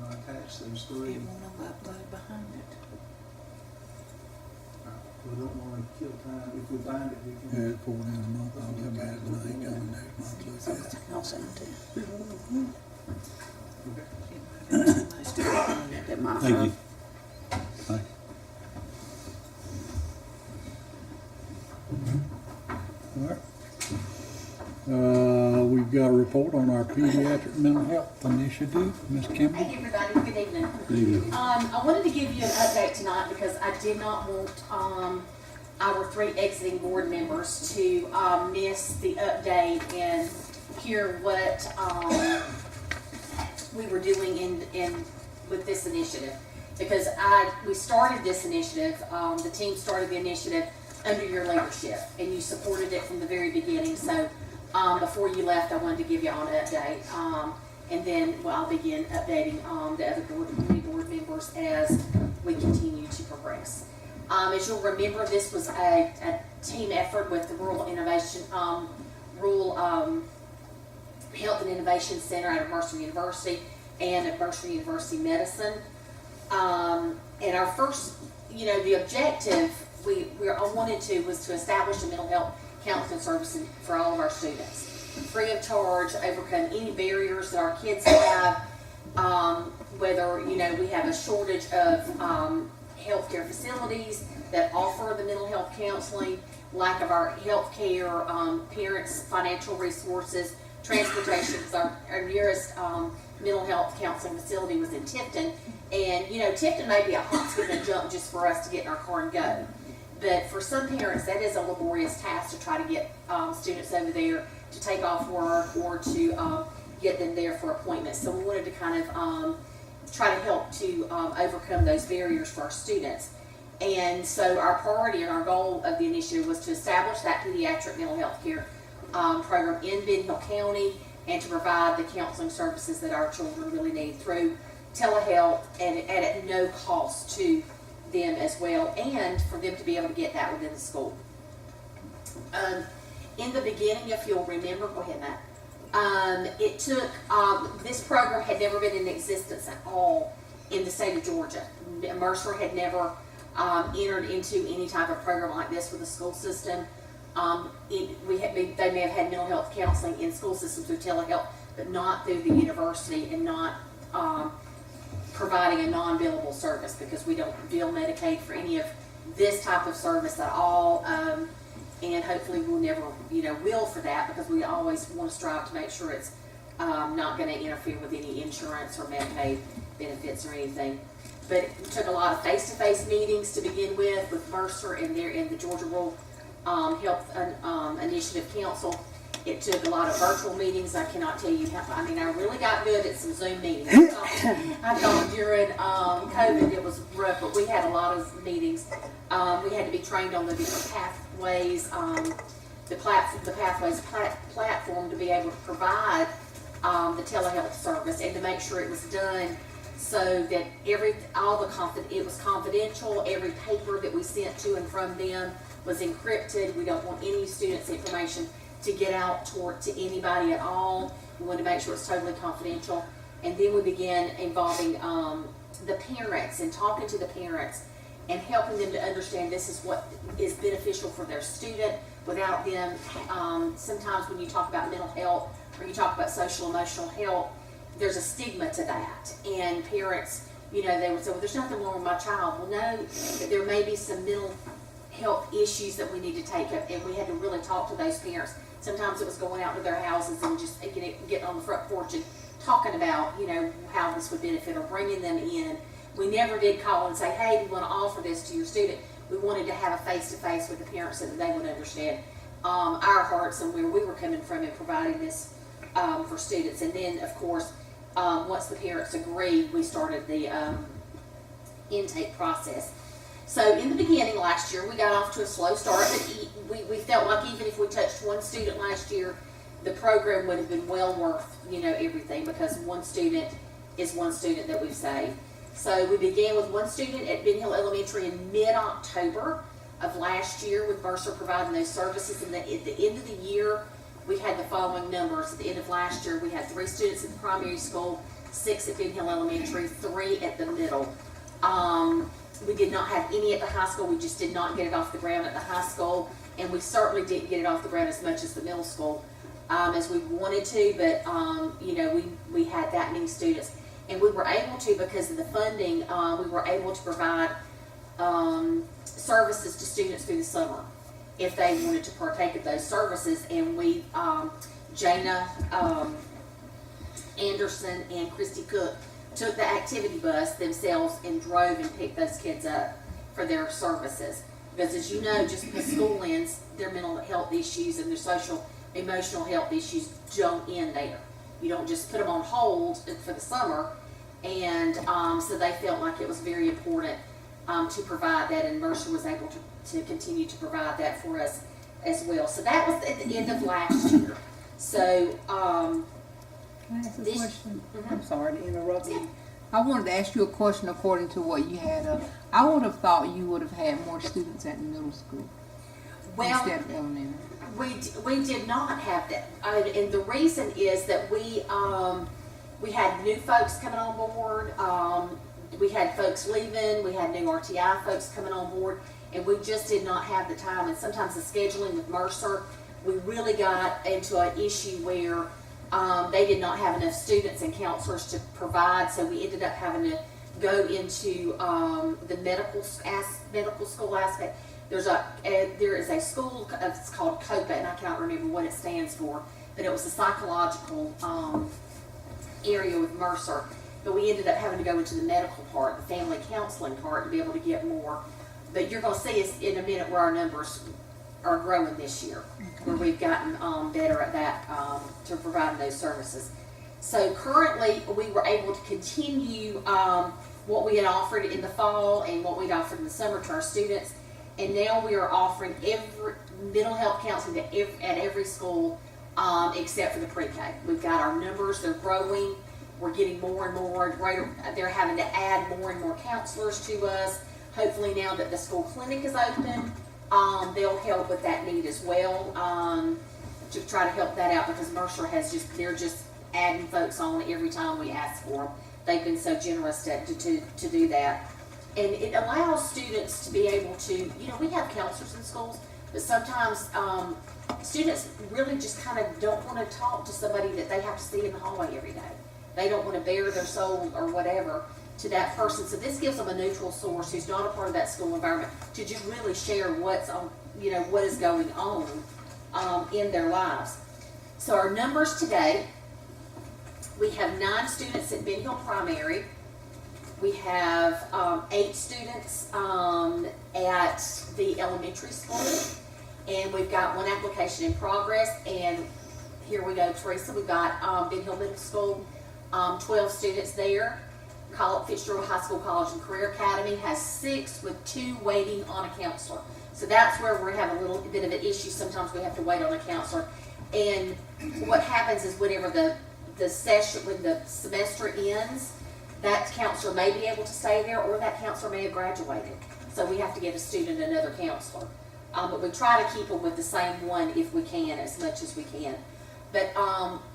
I attach those 3. It won't upload behind it. We don't want to kill time. If we find it, we can. Yeah, it's 4 in a month. I'll look at it when I ain't coming next month. Look at it. I'll send it to you. Okay. It might Thank have. you. Thank you. All right. We've got a report on our pediatric mental health initiative. Ms. Kimball? Hey everybody, good evening. Good evening. I wanted to give you an update tonight because I did not want our 3 exiting board members to miss the update and hear what we were doing in with this initiative. Because we started this initiative, the team started the initiative under your leadership, and you supported it from the very beginning. So before you left, I wanted to give you all an update. And then I'll begin updating the other board members as we continue to progress. As you'll remember, this was a team effort with the Rural Innovation, Health and Innovation Center at Mercer University and at Mercer University Medicine. And our first, the objective we wanted was to establish a mental health counseling service for all of our students, free of charge, overcome any barriers that our kids have, whether we have a shortage of healthcare facilities, that offer the mental health counseling, lack of our health care, parents' financial resources, transportation, because our nearest mental health counseling facility was in Tifton. And, you know, Tifton may be a hop, skip, and jump just for us to get in our car and go. But for some parents, that is a laborious task to try to get students over there to take off work or to get them there for appointments. So we wanted to kind of try to help to overcome those barriers for our students. And so our priority and our goal of the initiative was to establish that pediatric mental health care program in Ben Hill County and to provide the counseling services that our children really need through telehealth and at no cost to them as well, and for them to be able to get that within the school. In the beginning, if you'll remember, go ahead, Matt. It took, this program had never been in existence at all in the state of Georgia. Mercer had never entered into any type of program like this with the school system. They may have had mental health counseling in school systems through telehealth, but not through the university, and not providing a non-billable service, because we don't bill Medicaid for any of this type of service at all. And hopefully we'll never, will for that, because we always want to strive to make sure it's not going to interfere with any insurance or Medicaid benefits or anything. But it took a lot of face-to-face meetings to begin with Mercer and the Georgia Rural Health Initiative Council. It took a lot of virtual meetings. I cannot tell you how, I really got good at some Zoom meetings. I thought during COVID it was rough, but we had a lot of meetings. We had to be trained on the different pathways, the Pathways platform to be able to provide the telehealth service and to make sure it was done so that it was confidential. Every paper that we sent to and from them was encrypted. We don't want any students' information to get out to anybody at all. We wanted to make sure it's totally confidential. And then we began involving the parents and talking to the parents and helping them to understand this is what is beneficial for their student without them. Sometimes when you talk about mental health or you talk about social emotional health, there's a stigma to that. And parents, they would say, well, there's nothing wrong with my child. Well, no, there may be some mental health issues that we need to take up, and we had to really talk to those parents. Sometimes it was going out to their houses and just getting on the front porch and talking about, how this would benefit, or bringing them in. We never did call and say, hey, we want to offer this to your student. We wanted to have a face-to-face with the parents so that they would understand our hearts and where we were coming from in providing this for students. And then, of course, once the parents agreed, we started the intake process. So in the beginning last year, we got off to a slow start, but we felt like even if we touched one student last year, the program would have been well worth, everything, because one student is one student that we've saved. So we began with one student at Ben Hill Elementary in mid-October of last year, with Mercer providing those services. And at the end of the year, we had the following numbers. At the end of last year, we had 3 students at the primary school, 6 at Ben Hill Elementary, 3 at the middle. We did not have any at the high school. We just did not get it off the ground at the high school, and we certainly didn't get it off the ground as much as the middle school as we wanted to, but we had that many students. And we were able to, because of the funding, we were able to provide services to students through the summer if they wanted to partake of those services. And we, Jana Anderson and Christy Cook, took the activity bus themselves and drove and picked those kids up for their services. Because as you know, just because school ends, their mental health issues and their social, emotional health issues don't end there. You don't just put them on hold for the summer. And so they felt like it was very important to provide that, and Mercer was able to continue to provide that for us as well. So that was at the end of last year. So Can I ask a question? I'm sorry to interrupt you. I wanted to ask you a question according to what you had. I would have thought you would have had more students at the middle school instead of elementary. We did not have that, and the reason is that we had new folks coming on board. We had folks leaving. We had new RTI folks coming on board, and we just did not have the time. And sometimes the scheduling with Mercer, we really got into an issue where they did not have enough students and counselors to provide, so we ended up having go into the medical school aspect. There is a school, it's called COPA, and I cannot remember what it stands for, but it was a psychological area with Mercer. But we ended up having to go into the medical part, the family counseling part, to be able to get more. But you're going to see us in a minute where our numbers are growing this year, where we've gotten better at that to provide those services. So currently, we were able to continue what we had offered in the fall and what we'd offered in the summer to our students. And now we are offering every mental health counseling at every school except for the pre-K. We've got our numbers, they're growing. We're getting more and more greater. They're having to add more and more counselors to us. Hopefully now that the school clinic is open, they'll help with that need as well to try to help that out, because Mercer they're just adding folks on every time we ask for them. They've been so generous to do that. And it allows students to be able to, we have counselors in schools, but sometimes students really just kind of don't want to talk to somebody that they have to see in the hallway every day. They don't want to bare their soul or whatever to that person. So this gives them a neutral source who's not a part of that school environment to just really share what's on, what is going on in their lives. So our numbers today, we have 9 students at Ben Hill Primary. We have 8 students at the elementary school, and we've got 1 application in progress. And here we go, Teresa, we've got Ben Hill Middle School, 12 students there. Fitzgerald High School College and Career Academy has 6 with 2 waiting on a counselor. So that's where we're having a little bit of an issue. Sometimes we have to wait on a counselor. And what happens is whenever the session, when the semester ends, that counselor may be able to stay there, or that counselor may have graduated. So we have to give a student another counselor. But we try to keep them with the same one if we can, as much as we can. But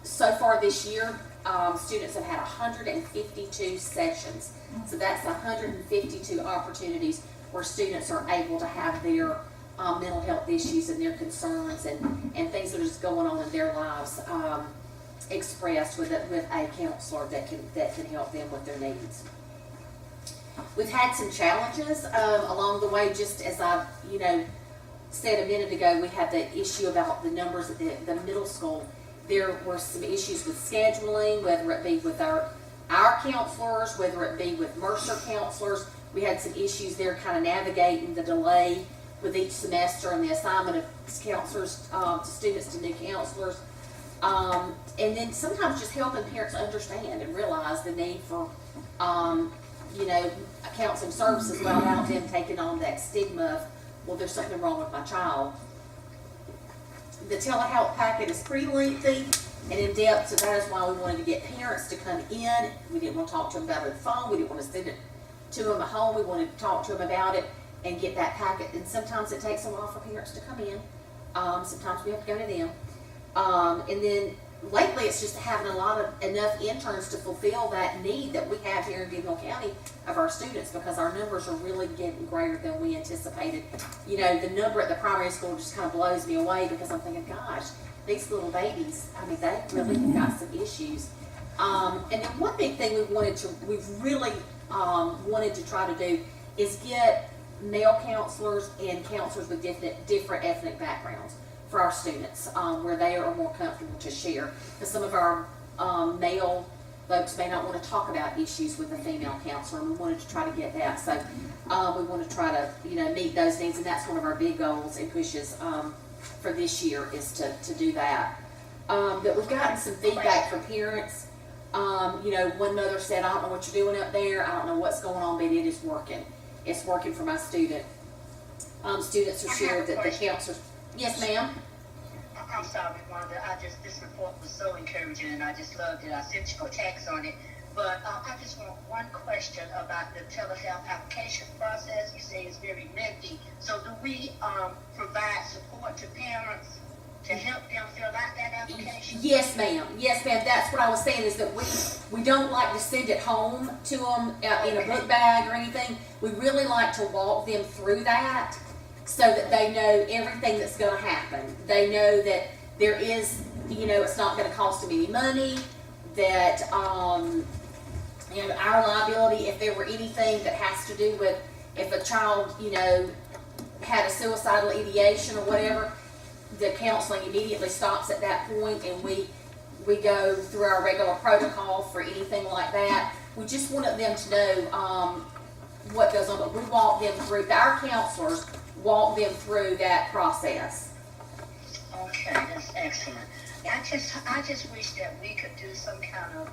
so far this year, students have had 152 sessions. So that's 152 opportunities where students are able to have their mental health issues and their concerns and things that are just going on in their lives expressed with a counselor that can help them with their needs. We've had some challenges along the way, just as I said a minute ago. We had the issue about the numbers at the middle school. There were some issues with scheduling, whether it be with our counselors, whether it be with Mercer counselors. We had some issues there kind of navigating the delay with each semester and the assignment of counselors to students to new counselors. And then sometimes just helping parents understand and realize the need for, counseling services without them taking on that stigma of, well, there's something wrong with my child. The telehealth packet is pretty lengthy and in depth, so that is why we wanted to get parents to come in. We didn't want to talk to them about it on the phone. We didn't want to send it to them at home. We wanted to talk to them about it and get that packet. And sometimes it takes a while for parents to come in. Sometimes we have to go to them. And then lately it's just having enough interns to fulfill that need that we have here in Ben Hill County of our students, because our numbers are really getting greater than we anticipated. The number at the primary school just kind of blows me away, because I'm thinking, gosh, these little babies, they really have got some issues. And then one big thing we've really wanted to try to do is get male counselors and counselors with different ethnic backgrounds for our students, where they are more comfortable to share. Because some of our male folks may not want to talk about issues with a female counselor, and we wanted to try to get that. So we want to try to meet those needs, and that's one of our big goals and pushes for this year, is to do that. But we've gotten some feedback from parents. One mother said, I don't know what you're doing up there, I don't know what's going on, but it is working. It's working for my student. Students have shared that the counselors. Yes, ma'am. I'm sorry, Wanda. This report was so encouraging, and I just loved it. I sent you a text on it. But I just want one question about the telehealth application process. You say it's very lengthy. So do we provide support to parents to help them fill out that application? Yes, ma'am. Yes, ma'am. That's what I was saying, is that we don't like to send it home to them in a book bag or anything. We really like to walk them through that, so that they know everything that's going to happen. They know that there is, it's not going to cost them any money, that, you know, our liability if there were anything that has to do with if a child, you know, had a suicidal ideation or whatever, the counseling immediately stops at that point, and we go through our regular protocol for anything like that. We just wanted them to know what goes on, but we walk them through, our counselors walk them through that process. Okay, that's excellent. I just wish that we could do some kind of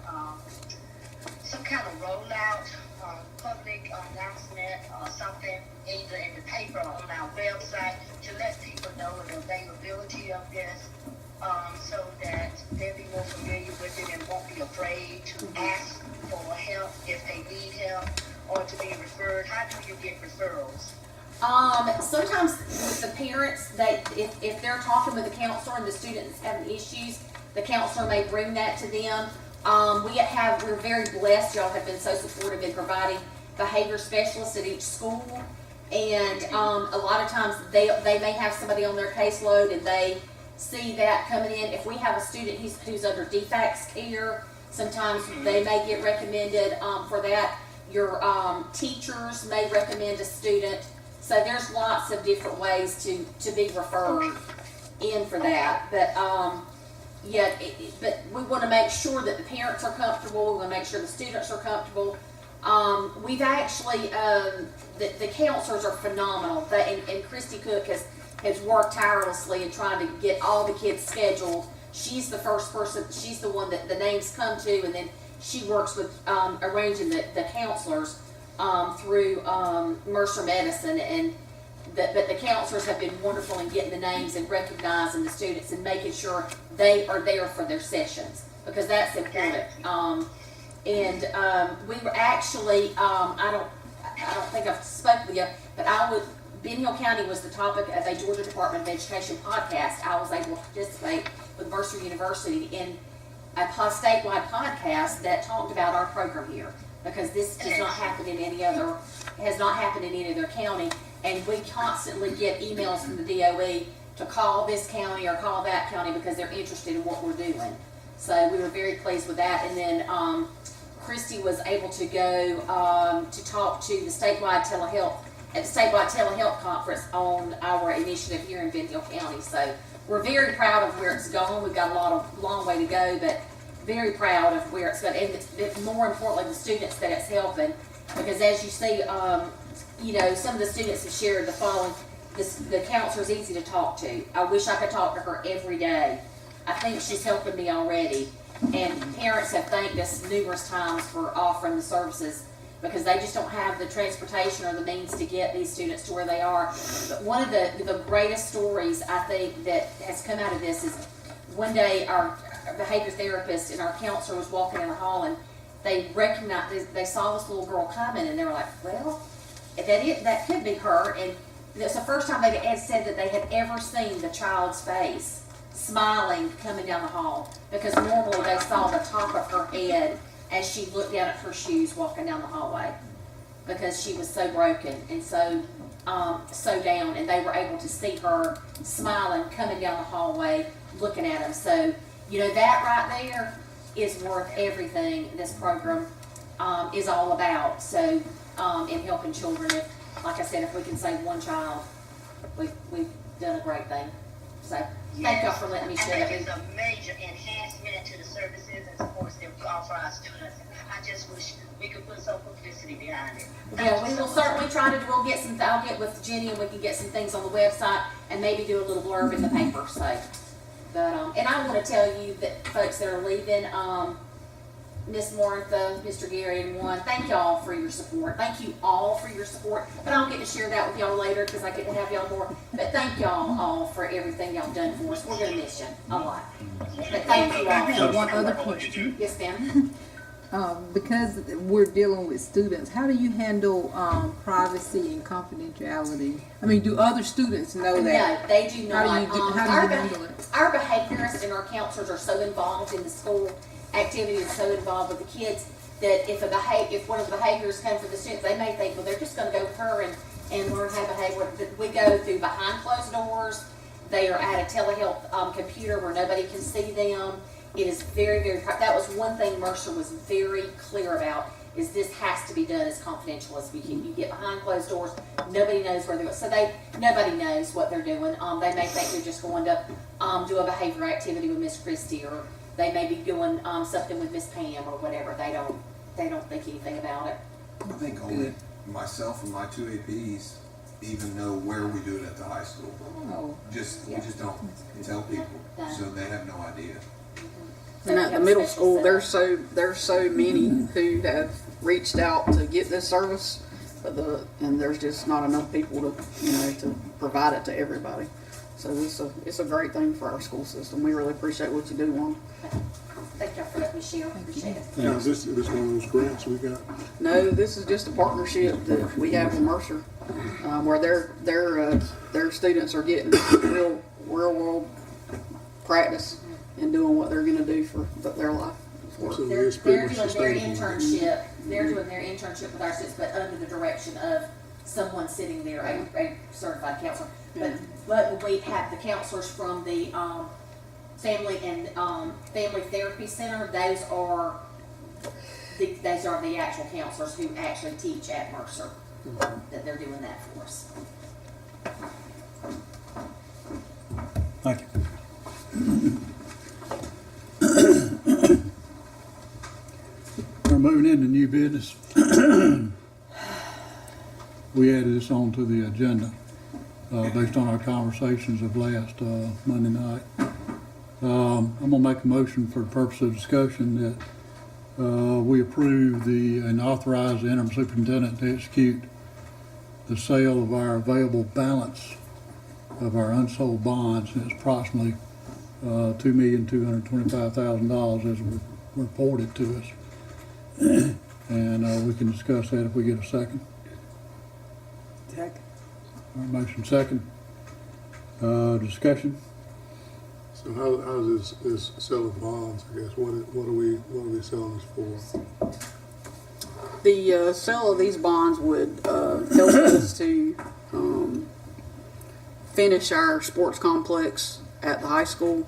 rollout, public announcement or something, either in the paper or on our website, to let people know the availability of this, so that they'll be more familiar with it and won't be afraid to ask for help if they need help, or to be referred. How do you get referrals? Sometimes with the parents, if they're talking with the counselor and the student's having issues, the counselor may bring that to them. We're very blessed. Y'all have been so supportive in providing behavior specialists at each school. And a lot of times they may have somebody on their caseload and they see that coming in. If we have a student who's under DFACS care, sometimes they may get recommended for that. Your teachers may recommend a student. So there's lots of different ways to be referred in for that. But but we want to make sure that the parents are comfortable. We want to make sure the students are comfortable. We've actually, the counselors are phenomenal. And Christy Cook has worked tirelessly in trying to get all the kids scheduled. She's the first person, she's the one that the names come to, and then she works with arranging the counselors through Mercer Medicine. But the counselors have been wonderful in getting the names and recognizing the students and making sure they are there for their sessions, because that's important. We were actually, I don't think I've spoken with you, but Ben Hill County was the topic of a Georgia Department of Education podcast. I was able to participate with Mercer University in a statewide podcast that talked about our program here, because this does not happen in has not happened in any other county. And we constantly get emails from the DOE to call this county or call that county because they're interested in what we're doing. So we were very pleased with that. And then Christy was able to go to talk to the statewide telehealth at the statewide telehealth conference on our initiative here in Ben Hill County. So we're very proud of where it's going. We've got a long way to go, but very proud of where it's going. And more importantly, the students that it's helping, because as you see, you know, some of the students have shared the following. The counselor is easy to talk to. I wish I could talk to her every day. I think she's helping me already. And parents have thanked us numerous times for offering the services, because they just don't have the transportation or the means to get these students to where they are. But one of the greatest stories, I think, that has come out of this is one day our behavior therapist and our counselor was walking in the hall, and they recognized, they saw this little girl coming, and they were like, well, that could be her. And it's the first time they had said that they had ever seen the child's face smiling coming down the hall, because normally they saw the top of her head as she looked down at her shoes walking down the hallway, because she was so broken and so down, and they were able to see her smiling coming down the hallway looking at them. So, you know, that right there is worth everything this program is all about. So in helping children, like I said, if we can save one child, we've done a great thing. So thank y'all for letting me share I that. think it's a major enhancement to the services and supports that we offer our students. I just wish we could put some publicity behind it. Yeah, we will certainly try to. I'll get with Jenny, and we can get some things on the website and maybe do a little blurb in the paper. So, but and I want to tell you that folks that are leaving, Miss Martha, Mr. Gary, and one, thank y'all for your support. Thank you all for your support. But I'll get to share that with y'all later, because I get to have y'all more. But thank y'all all for everything y'all done for us. We're gonna miss you a lot. But thank you I all. have one other question. Yes, ma'am. Because we're dealing with students, how do you handle privacy and confidentiality? I mean, do other students know that? No, they do not. How do you handle it? Our behaviorists and our counselors are so involved in the school activities, so involved with the kids, that if one of the behaviorists comes for the students, they may think, well, they're just going to go with her and learn how to behave. We go through behind closed doors. They are at a telehealth computer where nobody can see them. It is very, very, that was one thing Mercer was very clear about, is this has to be done as confidential as we can. You get behind closed doors, nobody knows where they're going. So nobody knows what they're doing. They may think they're just going to do a behavior activity with Miss Christie, or they may be doing something with Miss Pam or whatever. They don't think anything about it. I think only myself and my two APs even know where we do it at the high school. Oh. We just don't tell people, so they have no idea. And at the middle school, there's so many who have reached out to get this service, and there's just not enough people to provide it to everybody. So it's a great thing for our school system. We really appreciate what you do, Juan. Thank you for letting me share. Appreciate it. Now, is this one of those grants we got? No, this is just a partnership that we have with Mercer, where their students are getting real world practice and doing what they're going to do for their life. So They're it's pretty doing much their sustainable. internship. They're doing their internship with our students, but under the direction of someone sitting there, a certified counselor. But when we have the counselors from the family therapy center, those are the actual counselors who actually teach at Mercer. That they're doing that for us. Thank you. We're moving into new business. We added this onto the agenda based on our conversations of last Monday night. I'm gonna make a motion for the purpose of discussion that we approve and authorize the interim superintendent to execute the sale of our available balance of our unsold bonds. It's approximately $2,225,000 as reported to us. And we can discuss that if we get a second. Second. Our motion second. Discussion. So how is this sale of bonds, I guess? What are we selling this for? The sale of these bonds would help us to finish our sports complex at the high school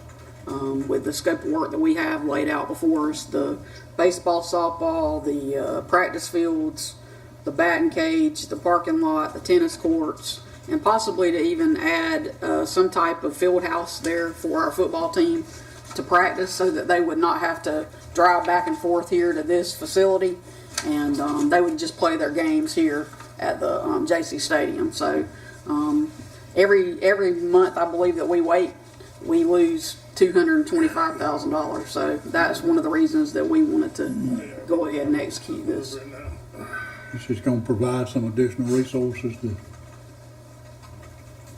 with the scope of work that we have laid out before us. The baseball, softball, the practice fields, the batting cage, the parking lot, the tennis courts, and possibly to even add some type of field house there for our football team to practice, so that they would not have to drive back and forth here to this facility, and they would just play their games here at the JC Stadium. So every month, I believe that we wait, we lose $225,000. So that's one of the reasons that we wanted to go ahead and execute this. It's just gonna provide some additional resources to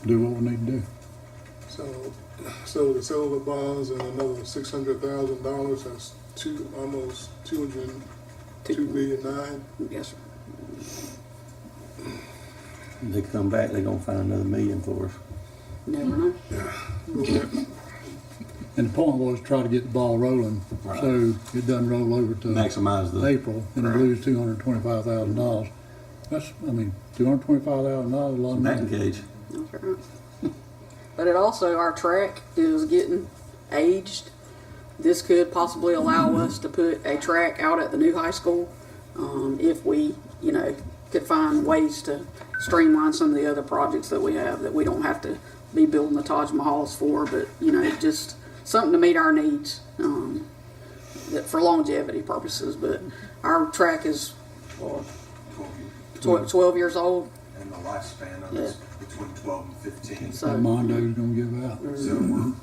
do what we need to do. So the sale of the bonds and another $600,000, that's almost $2.9 billion. Yes, sir. They come back, they're gonna find another million for us. Never know. And the point was to try to get the ball rolling, Right. so it doesn't roll over to Maximize the. April and you lose $225,000. That's, $225,000 a lot of Batting money. cage. That's right. But it also, our track is getting aged. This could possibly allow us to put a track out at the new high school if we, could find ways to streamline some of the other projects that we have that we don't have to be building the Taj Mahals for, but, just something to meet our needs for longevity purposes. But our track is 12 years old. And the lifespan of it's between 12 and 15. So Mondo's gonna give out. So we're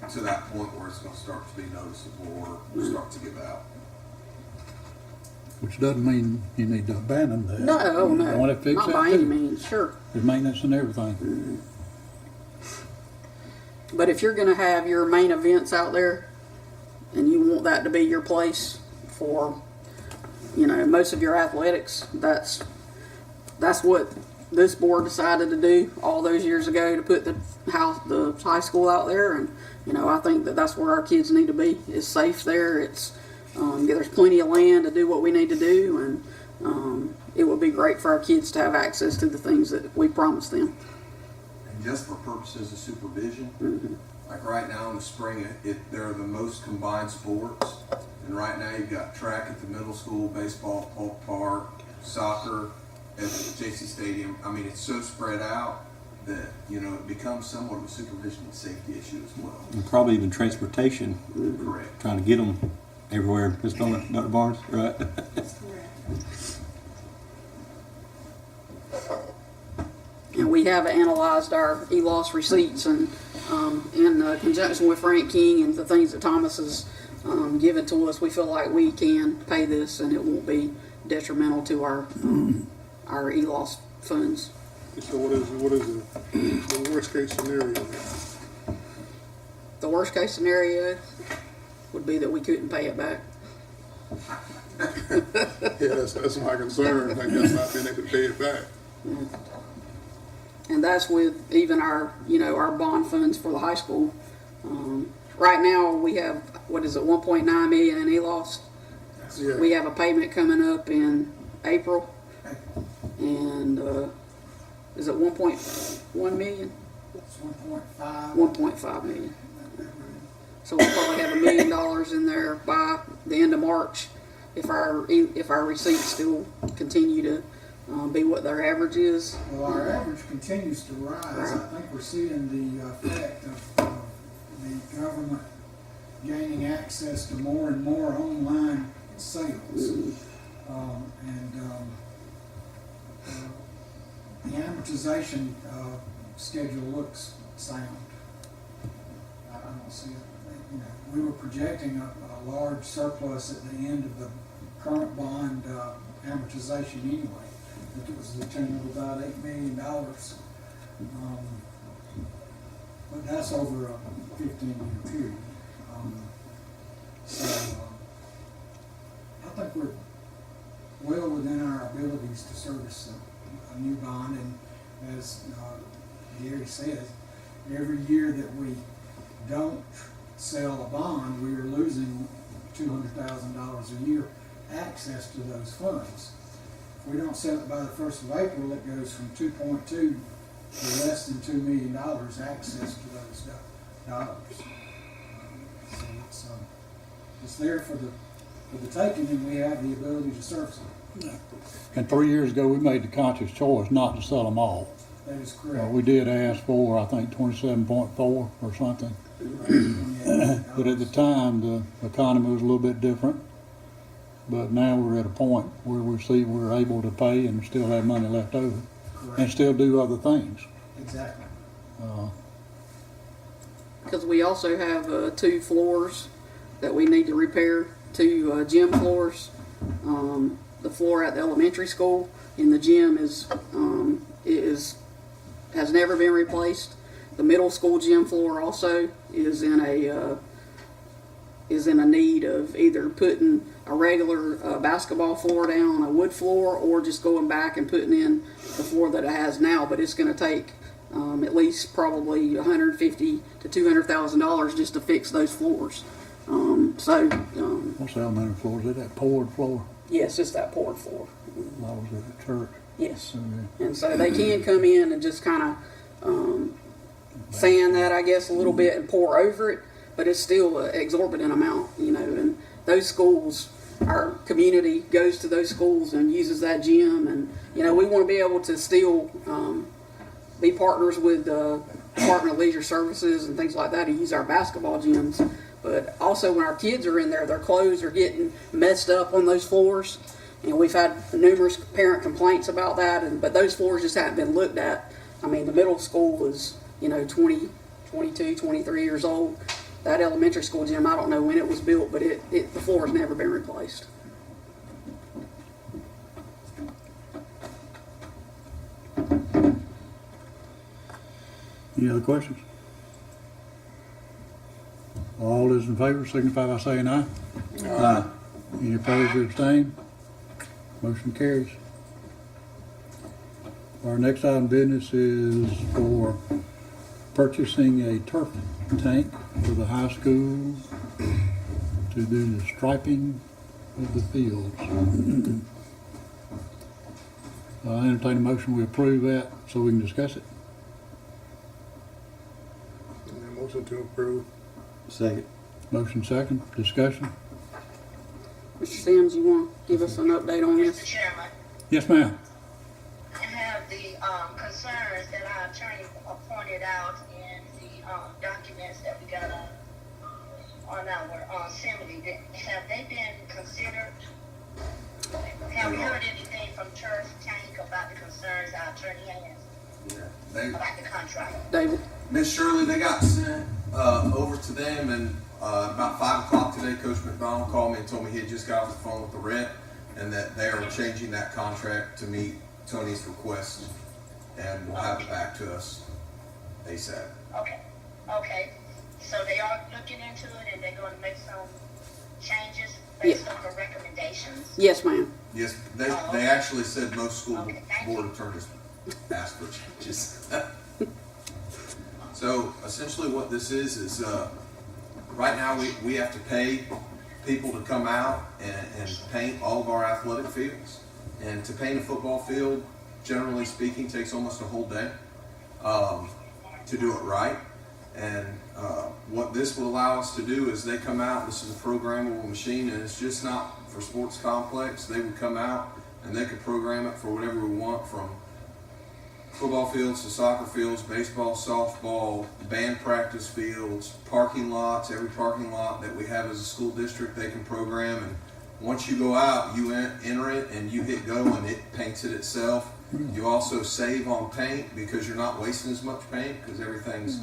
to that point where it's going to start to be noticeable or start to give out. Which doesn't mean you need to abandon that. No, oh no, You wanna fix not that by too. any means, sure. There's maintenance and everything. But if you're going to have your main events out there, and you want that to be your place for, most of your athletics, that's what this board decided to do all those years ago, to put the high school out there. And I think that's where our kids need to be. It's safe there. It's there's plenty of land to do what we need to do, and it would be great for our kids to have access to the things that we promised them. And just for purposes of supervision, like right now in the spring, there are the most combined sports And right now you've got track at the middle school, baseball, Polk Park, soccer at the JC Stadium. I mean, it's so spread out that, you know, it becomes somewhat of a supervision and safety issue as well. And probably even transportation. Correct. Trying to get them everywhere. Mr. Dr. Barnes, right? And we have analyzed our e-loss receipts and in conjunction with Frank King and the things that Thomas has given to us, we feel like we can pay this and it won't be detrimental to our e-loss funds. So what is the worst case scenario? The worst case scenario would be that we couldn't pay it back. Yeah, that's my concern. I guess not being able to pay it back. And that's with even our, our bond funds for the high school. Right now we have, 1.9 million in e-loss. Yeah. We have a payment coming up in April. And is it 1.1 million? It's 1.5. 1.5 million. So we'll probably have $1 million in there by the end of March if our receipts still continue to be what their average is. Well, our average continues to rise. I think we're seeing the effect of the government gaining access to more and more online sales. The amortization schedule looks sound. I don't see it. We were projecting a large surplus at the end of the current bond amortization anyway. I think it was the tune of about $8 million. But that's over a 15-year period. I think we're well within our abilities to service a new bond, and as Gary says, every year that we don't sell a bond, we are losing $200,000 a year access to those funds. If we don't sell it by the 1st of April, it goes from 2.2 to less than $2 million access to those dollars. So it's there for the taking, and we have the ability to service it. And 3 years ago, we made the conscious choice not to sell them all. That is correct. We did ask for, I think, 27.4 or something. But at the time, the economy was a little bit different. But now we're at a point where we see we're able to pay and still have money left over. Correct. And still do other things. Exactly. Because we also have 2 floors that we need to repair, 2 gym floors. The floor at the elementary school in the gym has never been replaced. The middle school gym floor also is in a need of either putting a regular basketball floor down, a wood floor, or just going back and putting in the floor that it has now. But it's going to take at least probably $150,000 to $200,000 just to fix those floors. What's the elementary floor? Is it that poured floor? Yes, it's that poured floor. I was at the church. Yes. Okay. And so they can come in and just kind of sand that, I guess, a little bit and pour over it, but it's still an exorbitant amount, and those schools, our community goes to those schools and uses that gym, and, we want to be able to still be partners with the Department of Leisure Services and things like that to use our basketball gyms. But also when our kids are in there, their clothes are getting messed up on those floors. And we've had numerous parent complaints about that, but those floors just haven't been looked at. I mean, the middle school is, 20, 22, 23 years old. That elementary school gym, I don't know when it was built, but the floor has never been replaced. Any other questions? All those in favor signify by saying aye. Aye. Any opposed or abstained? Motion carries. Our next item of business is for purchasing a turf tank for the high school to do the striping of the fields. I entertain a motion we approve that so we can discuss it. Motion to approve. Second. Motion second, discussion. Mr. Sims, you want to give us an update on Mr. this? Chairman, Yes, ma'am. I have the concerns that our attorney pointed out in the documents that we got on our assembly. Have they been considered? Have we heard anything from Turf Tank about the concerns our attorney has Yeah, they, about the contract? David? Miss Shirley, they got sent over to them, and about 5 o'clock today, Coach McDonald called me and told me he had just got off the phone with the rep, and that they are changing that contract to meet Tony's request, and will have it back to us ASAP. Okay. So they are looking into it and they're going to make some changes based on the recommendations? Yes, ma'am. Yes, they actually said most school board attorneys asked for changes. So essentially what this is right now we have to pay people to come out and paint all of our athletic fields. And to paint a football field, generally speaking, takes almost a whole day to do it right. And what this will allow us to do is they come out, this is a programmable machine, and it's just not for sports complex. They would come out and they could program it for whatever we want, from football fields to soccer fields, baseball, softball, band practice fields, parking lots. Every parking lot that we have as a school district, they can program. And once you go out, you enter it and you hit go and it paints it itself. You also save on paint because you're not wasting as much paint because everything's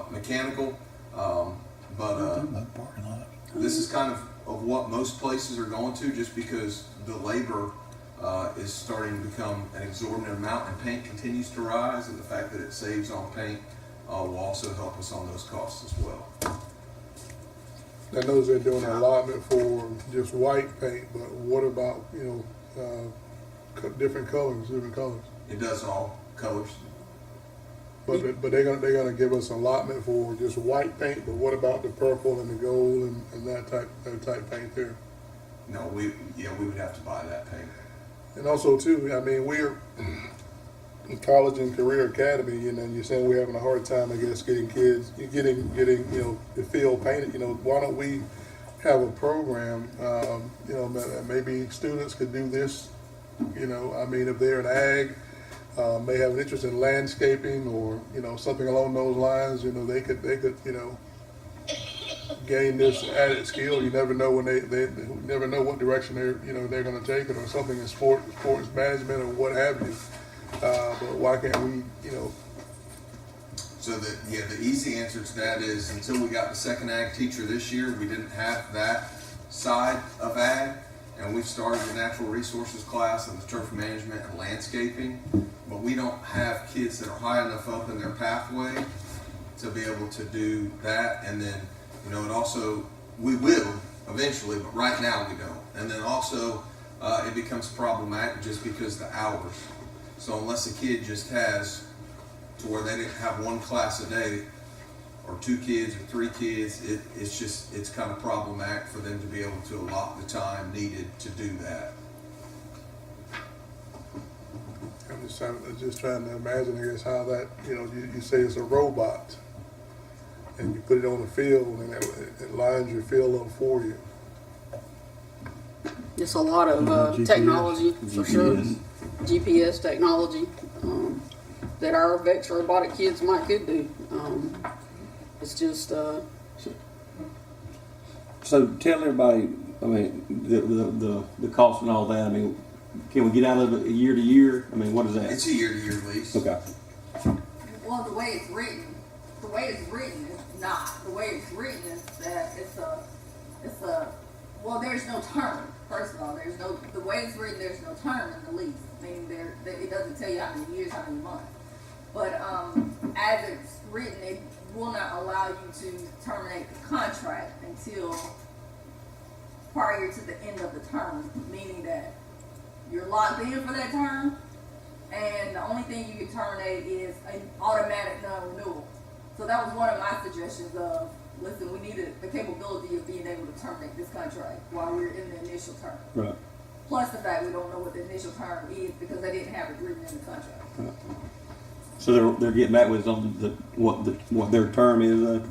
mechanical. This is kind of what most places are going to, just because the labor is starting to become an exorbitant amount, and paint continues to rise, and the fact that it saves on paint will also help us on those costs as well. I know they're doing an allotment for just white paint, but what about, different colors? It does all colors. But they're gonna give us an allotment for just white paint, but what about the purple and the gold and that type paint there? No, we would have to buy that paint. And also too, I mean, we're in college and career academy, you're saying we're having a hard time, I guess, getting kids, getting the field painted. Why don't we have a program, maybe students could do this, if they're in ag, may have an interest in landscaping or, something along those lines, they could, gain this added skill. You never know when they never know what direction they're going to take it, or something in sports management or what have you. But why can't we, So the easy answer to that is, until we got the second ag teacher this year, we didn't have that side of ag, and we've started the natural resources class and the turf management and landscaping, but we don't have kids that are high enough up in their pathway to be able to do that. And then, it also, we will eventually, but right now we don't. And then also, it becomes problematic just because the hours. So unless a kid just has to where they didn't have one class a day, or 2 kids or 3 kids, it's kind of problematic for them to be able to allot the time needed to do that. I'm just trying to imagine, I guess, how that, you say it's a robot, and you put it on the field, and it lines your field up for you. It's a lot of GPS. technology, for sure. GPS technology that our VEX robotic kids could do. It's just... So tell everybody, the cost and all that. Can we get out of it year to year? What is that? It's a year-to-year lease. Okay. Well, the way it's written is not. The way it's written is that it's a, well, there's no term. First of all, the way it's written, there's no term in the lease. Meaning it doesn't tell you how many years, how many months. But as it's written, it will not allow you to terminate the contract until prior to the end of the term, meaning that you're locked in for that term, and the only thing you can terminate is an automatic non-renewal. So that was one of my suggestions of, listen, we need the capability of being able to terminate this contract while we're in the initial term. Right. Plus the fact we don't know what the initial term is because they didn't have it written in the contract. Right. So they're getting back with us on what their term is.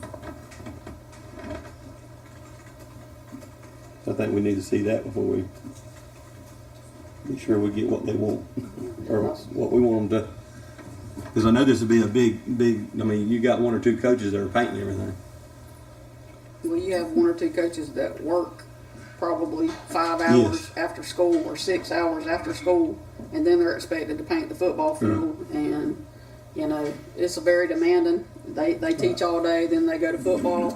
think we need to see that before we be sure we get what they want, or what we want them to. Because I know this would be a big, I mean, you got 1 or 2 coaches that are painting everything. Well, you have 1 or 2 coaches that work probably 5 hours after school or 6 hours after school, and then they're expected to paint the football field. And you know, it's a very demanding. They teach all day, then they go to football.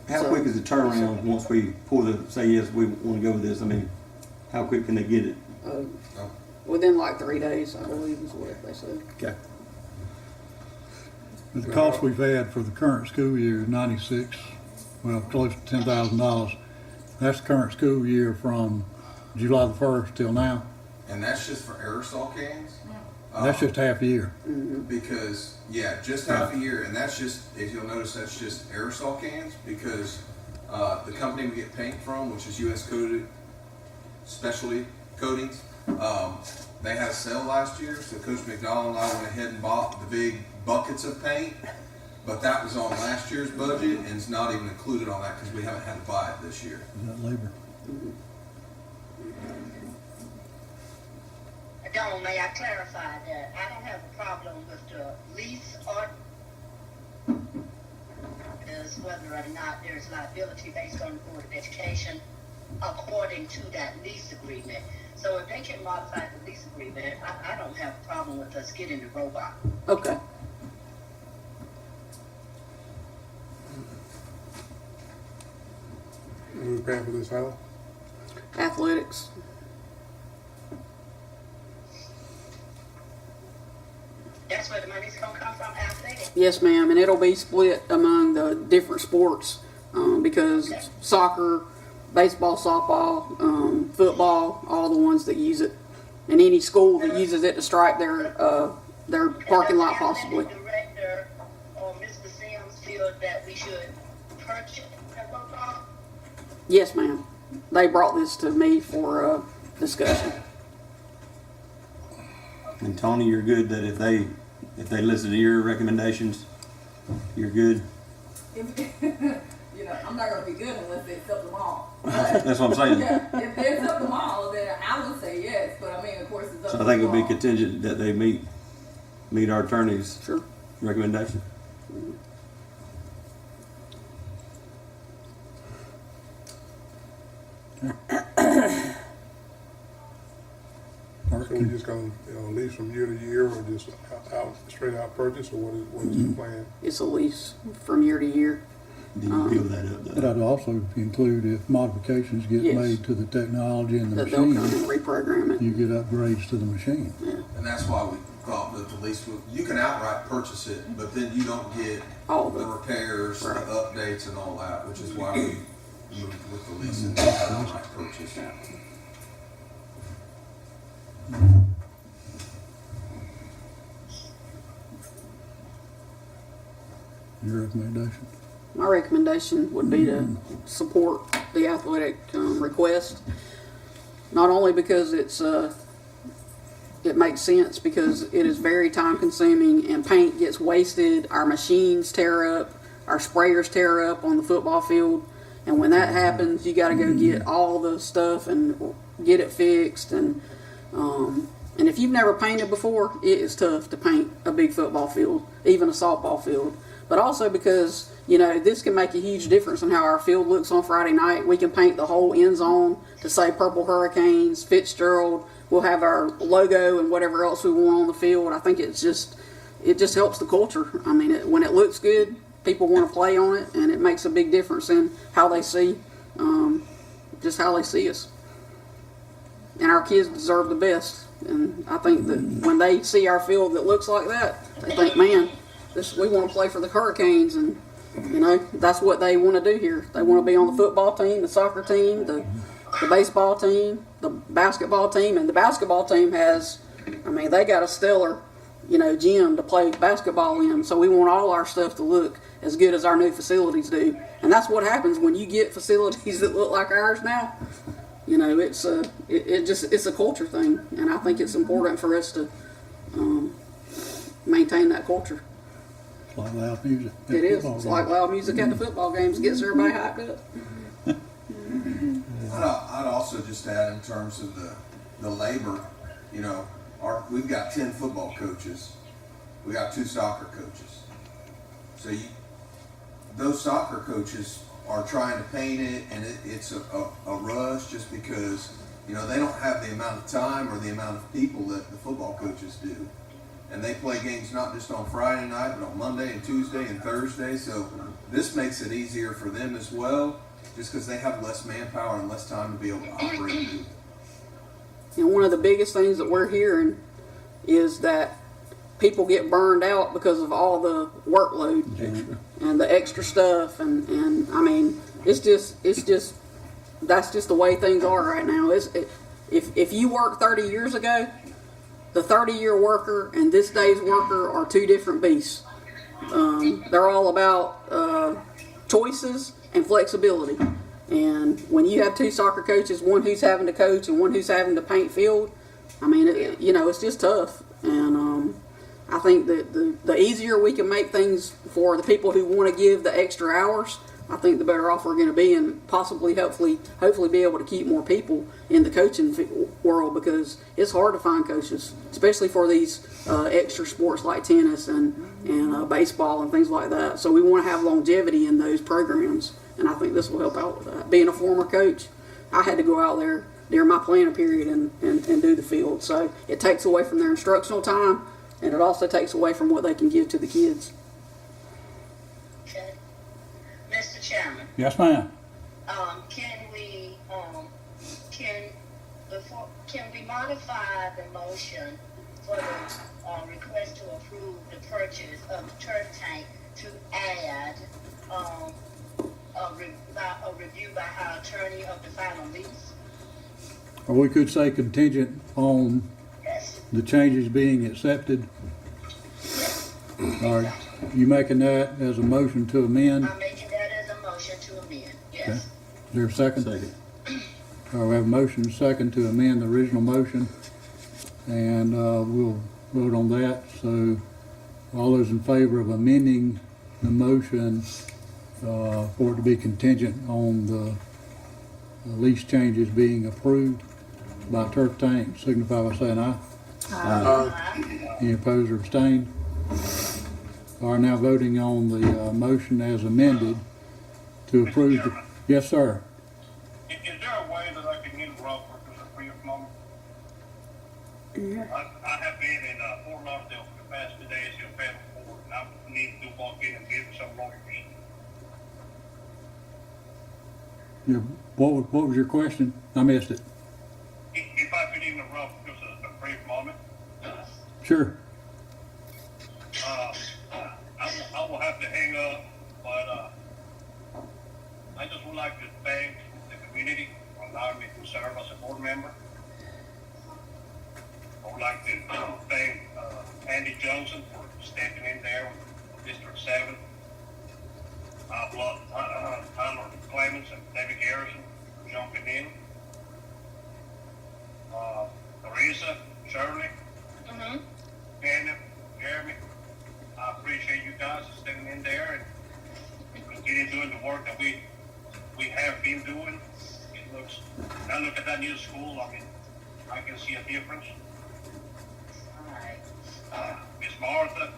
How quick is the turnaround once we say yes, we want to go with this? I mean, how quick can they get it? Within like 3 days, I believe is what they said. Okay. The cost we've had for the current school year is close to $10,000. That's the current school year from July the 1st till now. And that's just for aerosol cans? That's just half a year. Because, just half a year, and that's just, if you'll notice, that's just aerosol cans, because the company we get paint from, which is U.S. Coated Specialty Coatings, they had a sale last year, so Coach McDonald and I went ahead and bought the big buckets of paint, but that was on last year's budget, and it's not even included on that because we haven't had to buy it this year. Is that labor? Don, may I clarify that I don't have a problem with the lease or is whether or not there's liability based on the Board of Education according to that lease agreement. So if they can modify the lease agreement, I don't have a problem with us getting the robot. Okay. What are we paying for this, Howard? Athletics. That's where the money's gonna come from, athletics. Yes, ma'am, and it'll be split among the different sports because soccer, baseball, softball, football, all the ones that use it, and any school that uses it to stripe their parking lot possibly. The director or Mr. Sims feel that we should purchase that robot? Yes, ma'am. They brought this to me for discussion. And Tony, you're good that if they listen to your recommendations, you're good. You know, I'm not gonna be good unless they accept them all. That's what I'm saying. Yeah, if they accept them all, then I would say yes. But I mean, of course, it's up So to I think it them would be all. contingent that they meet our attorney's recommendation. So we just gonna lease from year to year, or just straight out purchase, or what is the plan? It's a lease from year to year. Do you build that up? But I'd also include if modifications get Yes. made to the technology and the That they'll machine, come and reprogram it. you get upgrades to the machine. And that's why we thought that the lease, you can outright purchase it, but then you don't get All the the repairs, the Right. updates and all that, which is why we moved with the lease and outright purchase. Your recommendation? My recommendation would be to support the athletic request, not only because it makes sense, because it is very time consuming and paint gets wasted, our machines tear up, our sprayers tear up on the football field, and when that happens, you got to go get all the stuff and get it fixed, and if you've never painted before, it is tough to paint a big football field, even a softball field. But also because, you know, this can make a huge difference in how our field looks on Friday night. We can paint the whole end zone to say Purple Hurricanes, Fitzgerald. We'll have our logo and whatever else we want on the field. I think it just helps the culture. I mean, when it looks good, people want to play on it, and it makes a big difference in how they see, just how they see us. And our kids deserve the best. And I think that when they see our field that looks like that, they think, man, we want to play for the Hurricanes, and you know that's what they want to do here. They want to be on the football team, the soccer team, the baseball team, the basketball team, and the basketball team has, I mean, they got a stellar, gym to play basketball in. So we want all our stuff to look as good as our new facilities do, and that's what happens when you get facilities that look like ours now. It's a culture thing, and I think it's important for us to maintain that culture. It's like loud music. It is. It's like loud music at the football games. Gets everybody hyped up. I'd also just add in terms of the labor, you know, we've got 10 football coaches, we got 2 soccer coaches. So those soccer coaches are trying to paint it, and it's a rush just because, you know, they don't have the amount of time or the amount of people that the football coaches do. And they play games not just on Friday night, but on Monday and Tuesday and Thursday. So this makes it easier for them as well, just because they have less manpower and less time to be able to operate and do it. And one of the biggest things that we're hearing is that people get burned out because of all the workload and the extra stuff. And I mean, it's just, that's just the way things are right now. If you worked 30 years ago, the 30-year worker and this day's worker are two different beasts. They're all about choices and flexibility. And when you have 2 soccer coaches, one who's having to coach and one who's having to paint field, I mean, it's just tough. And I think that the easier we can make things for the people who want to give the extra hours, I think the better off we're going to be, and possibly, hopefully be able to keep more people in the coaching world, because it's hard to find coaches, especially for these extra sports like tennis and baseball and things like that. So we want to have longevity in those programs, and I think this will help out with that. Being a former coach, I had to go out there during my planning period and do the field. So it takes away from their instructional time, and it also takes away from what they can give to the kids. Okay. Mr. Chairman, Yes, ma'am. Can we modify the motion for the request to approve the purchase of the turf tank to add a review by our attorney of the final lease? Or we could say contingent on the changes being accepted. Are you making that as a motion to amend? I'm making that as a motion to amend, yes. Okay. Is there a second? Second. We have a motion and second to amend the original motion, and we'll vote on that. So all those in favor of amending the motion for it to be contingent on the lease changes being approved by Turf Tank, signify by saying aye. Aye. Any opposed or abstained? Are now voting on the motion as amended to approve the, yes, sir. Is there a way that I can interrupt for just a brief moment? Yeah. I have been in Fort Lauderdale for the past 2 days in federal court, and I need to walk in and get some lawyers. What was your question? I missed it. If I could interrupt just a brief moment. Sure. I will have to hang up, but I just would like to thank the community for allowing me to serve as a board member. I would like to thank Andy Johnson for stepping in there with District 7. I've loved Tyler Clemens and David Garrison for jumping in. Teresa, Shirley, Daniel, Jeremy, I appreciate you guys stepping in there and continue doing the work that we have been doing. It looks, when I look at that new school, I mean, I can see a difference. Miss Martha,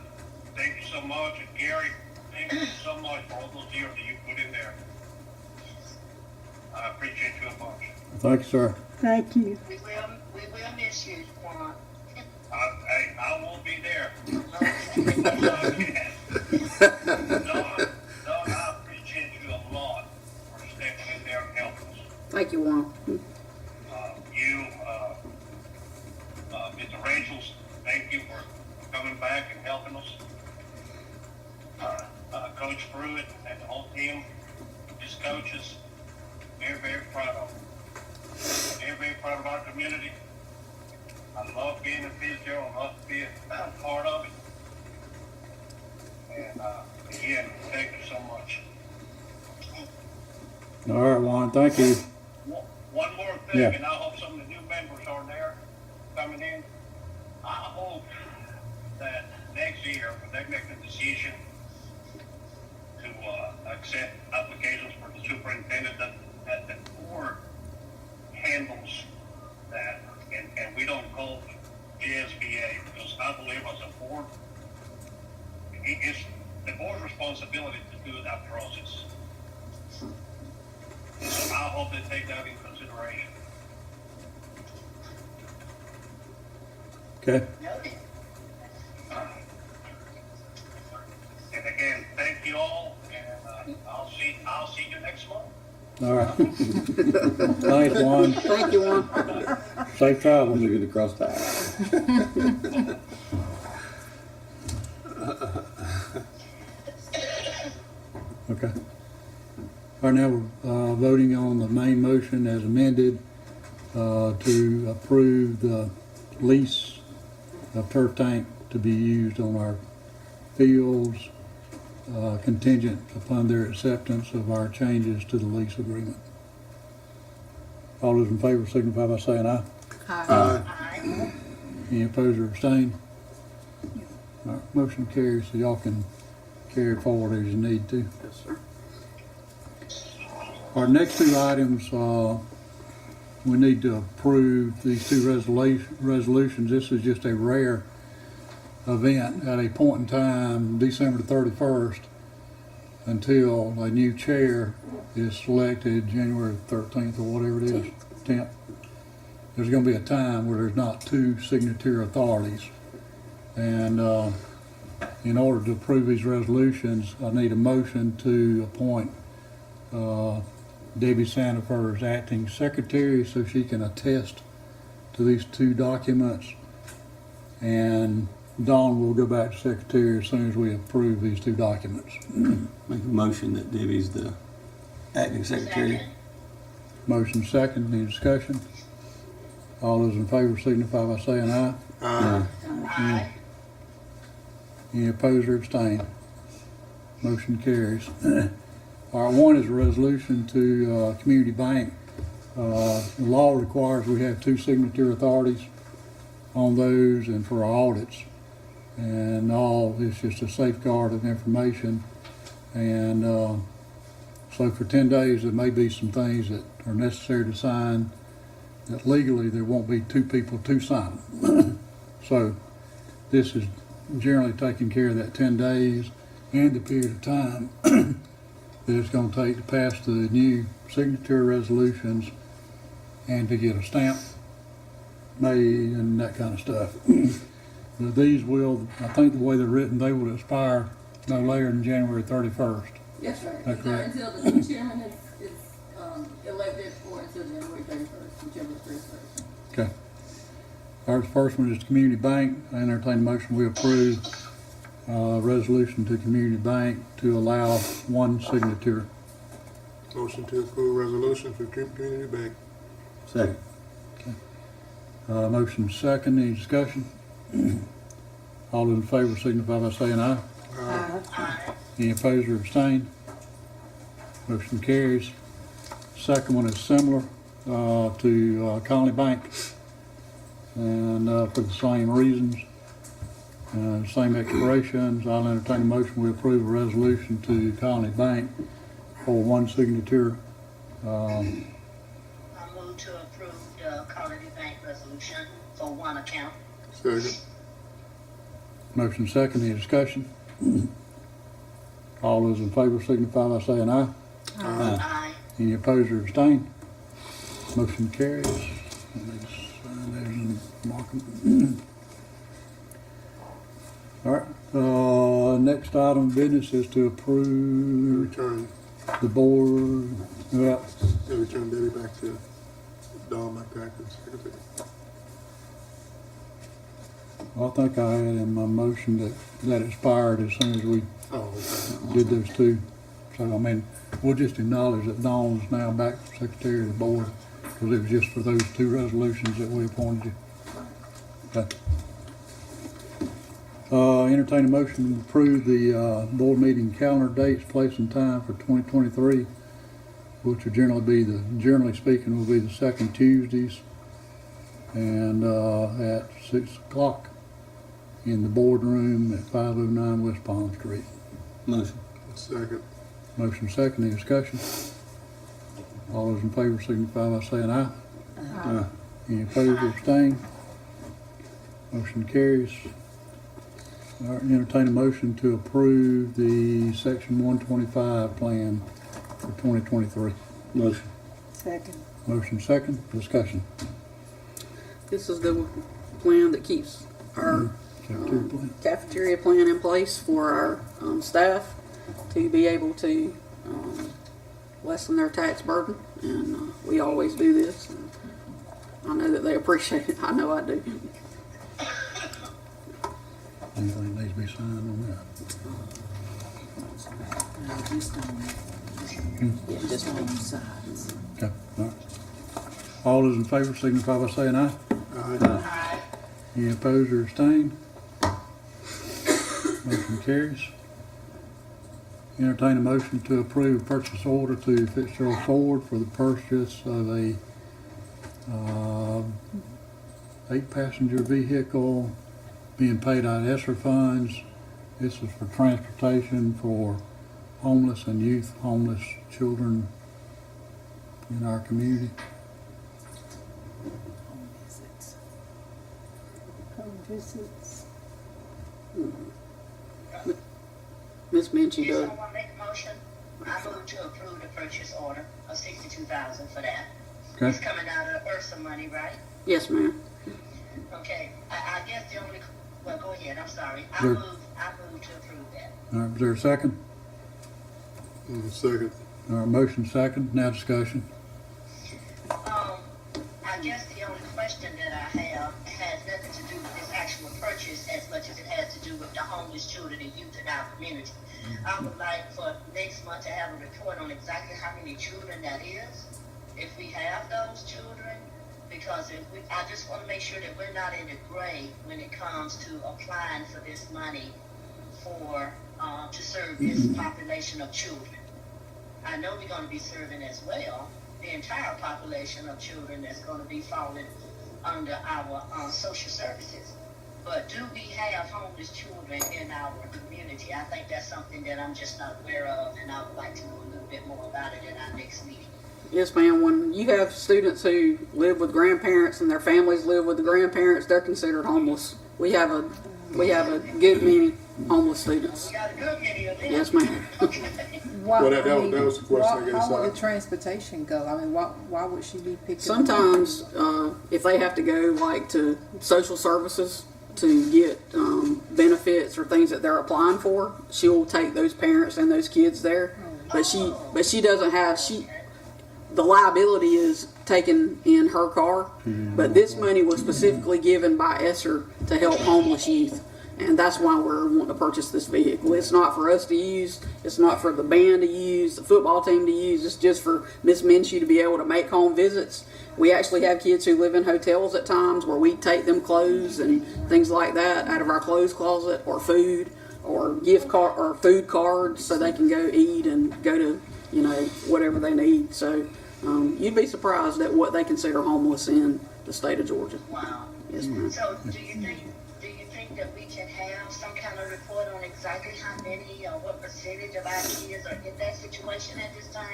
thank you so much, and Gary, thank you so much for all those years that you put in there. I appreciate you a bunch. Thank you, sir. Thank you. We will miss you, Juan. I won't be there. I appreciate you a lot for stepping in there and helping us. Thank you, Juan. Mr. Rachels, thank you for coming back and helping us. Coach Pruitt and the whole team, his coaches, very, very proud of them. Very, very proud of our community. I love being in Fitzgerald. I love being part of it. And again, thank you so much. All right, Juan, thank you. One more thing, Yeah. and I hope some of the new members are there coming in. I hope that next year, when they make the decision to accept applications for the superintendent, that the board it's the board's responsibility to do that process. So I hope they take that in consideration. Okay, Noted. And again, thank you all, and I'll see you next month. all right. Thanks, Juan. Thank you, Juan. Safe travels. I'm looking across the aisle. Okay. All right, now we're voting on the main motion as amended to approve the lease of turf tank to be used on our fields contingent upon their acceptance of our changes to the lease agreement. All those in favor signify by saying aye. Aye. Any opposed or abstained? All right, motion carries, so y'all can carry it forward as you need to. Yes, sir. Our next two items, we need to approve these two resolutions. This is just a rare event at a point in time, December the 31st, until a new chair is selected, January 13th or whatever it is, 10th. There's going to be a time where there's not two signature authorities. And in order to approve these resolutions, I need a motion to appoint Debbie Sandifer as acting secretary so she can attest to these two documents. And Dawn will go back to secretary as soon as we approve these two documents. Make a motion that Debbie's the acting secretary. Motion second, any discussion? All those in favor signify by saying aye. Aye. Any opposed or abstained? Motion carries. All right, one is a resolution to Community Bank. The law requires we have two signature authorities on those and for our audits. And all, it's just a safeguard of information. And so for 10 days, there may be some things that are necessary to sign that legally there won't be two people to sign them. So this is generally taking care of that 10 days and the period of time that it's going to take to pass the new signature resolutions and to get a stamp made and that kind of stuff. But these will, I think the way they're written, they will expire no later than January 31st. Yes, sir. Is that correct? Until the new chairman is elected or until January 31st, whichever is first. Okay. Our first one is the Community Bank. I entertain a motion we approve resolution to Community Bank to allow one signature. Motion to approve resolution for Community Bank. Second. Motion second, any discussion? All in favor signify by saying aye. Aye. Any opposed or abstained? Motion carries. Second one is similar to Conley Bank, and for the same reasons, same expirations. I'll entertain a motion we approve a resolution to Conley Bank for one signature. I move to approve the Colony Bank resolution for one account. Second. Motion second, any discussion? All those in favor signify by saying aye. Aye. Any opposed or abstained? Motion carries. Let me sign those and mark them. All right, next item of business is to approve Return, the board. return Debbie back to Dawn McCracken, secretary. I think I had in my motion that expired as soon as we Oh, okay. did those two. So, I mean, we'll just acknowledge that Dawn's now back secretary of the board because it was just for those two resolutions that we appointed you. Okay. Entertain a motion to approve the board meeting calendar dates, place, and time for 2023, which will generally speaking, will be the second Tuesdays and at 6 o'clock in the boardroom at 509 West Palm Street. Motion. Second. Motion second, any discussion? All those in favor signify by saying aye. Aye. Any opposed or abstained? Motion carries. All right, entertain a motion to approve the section 125 plan for 2023. Motion. Second. Motion second, discussion. This is the plan that keeps our Cafeteria plan. cafeteria plan in place for our staff to be able to lessen their tax burden, and we always do this. And I know that they appreciate it. I know I do. Anything needs to be signed on that? Yeah, just on the sides. Okay, all right. All those in favor signify by saying aye. Aye. Any opposed or abstained? Motion carries. Entertain a motion to approve a purchase order to Fitzgerald Ford for the purchase of a 8-passenger vehicle being paid out of ESSER funds. This is for transportation for homeless and youth homeless children in our community. Home visits. Ms. Minchie Did does. someone make a motion? I move to approve the purchase order of $62,000 for that. Okay. It's coming out of URSA money, right? Yes, ma'am. Okay, I guess the only, well, go ahead, I'm sorry. I Sure. move to approve that. All right, is there a second? Second. All right, motion second, now discussion. I guess the only question that I have has nothing to do with this actual purchase as much as it has to do with the homeless children and youth in our community. I would like for next month to have a report on exactly how many children that is, if we have those children, because I just want to make sure that we're not in the gray when it comes to applying for this money for, to serve this population of children. I know we're going to be serving as well the entire population of children that's going to be falling under our social services. But do we have homeless children in our community? I think that's something that I'm just not aware of, and I would like to know a little bit more about it in our next meeting. Yes, ma'am. When you have students who live with grandparents and their families live with the grandparents, they're considered homeless. We have a good many homeless students. We got a good many of them. Yes, ma'am. Well, that was the question, I guess. How would the transportation go? I mean, why would she be picking? Sometimes, if they have to go like to social services to get benefits or things that they're applying for, she'll take those parents and those kids there. But she doesn't have the liability is taken in her car. But this money was specifically given by ESSER to help homeless youth. And that's why we're wanting to purchase this vehicle. It's not for us to use. It's not for the band to use, the football team to use. It's just for Miss Minchie to be able to make home visits. We actually have kids who live in hotels at times where we take them clothes and things like that out of our clothes closet, or food, or gift card or food cards, so they can go eat and go to, whatever they need. So you'd be surprised at what they consider homeless in the state of Georgia. Wow. Yes, ma'am. So do you think that we can have some kind of report on exactly how many or what percentage of our kids are in that situation at this time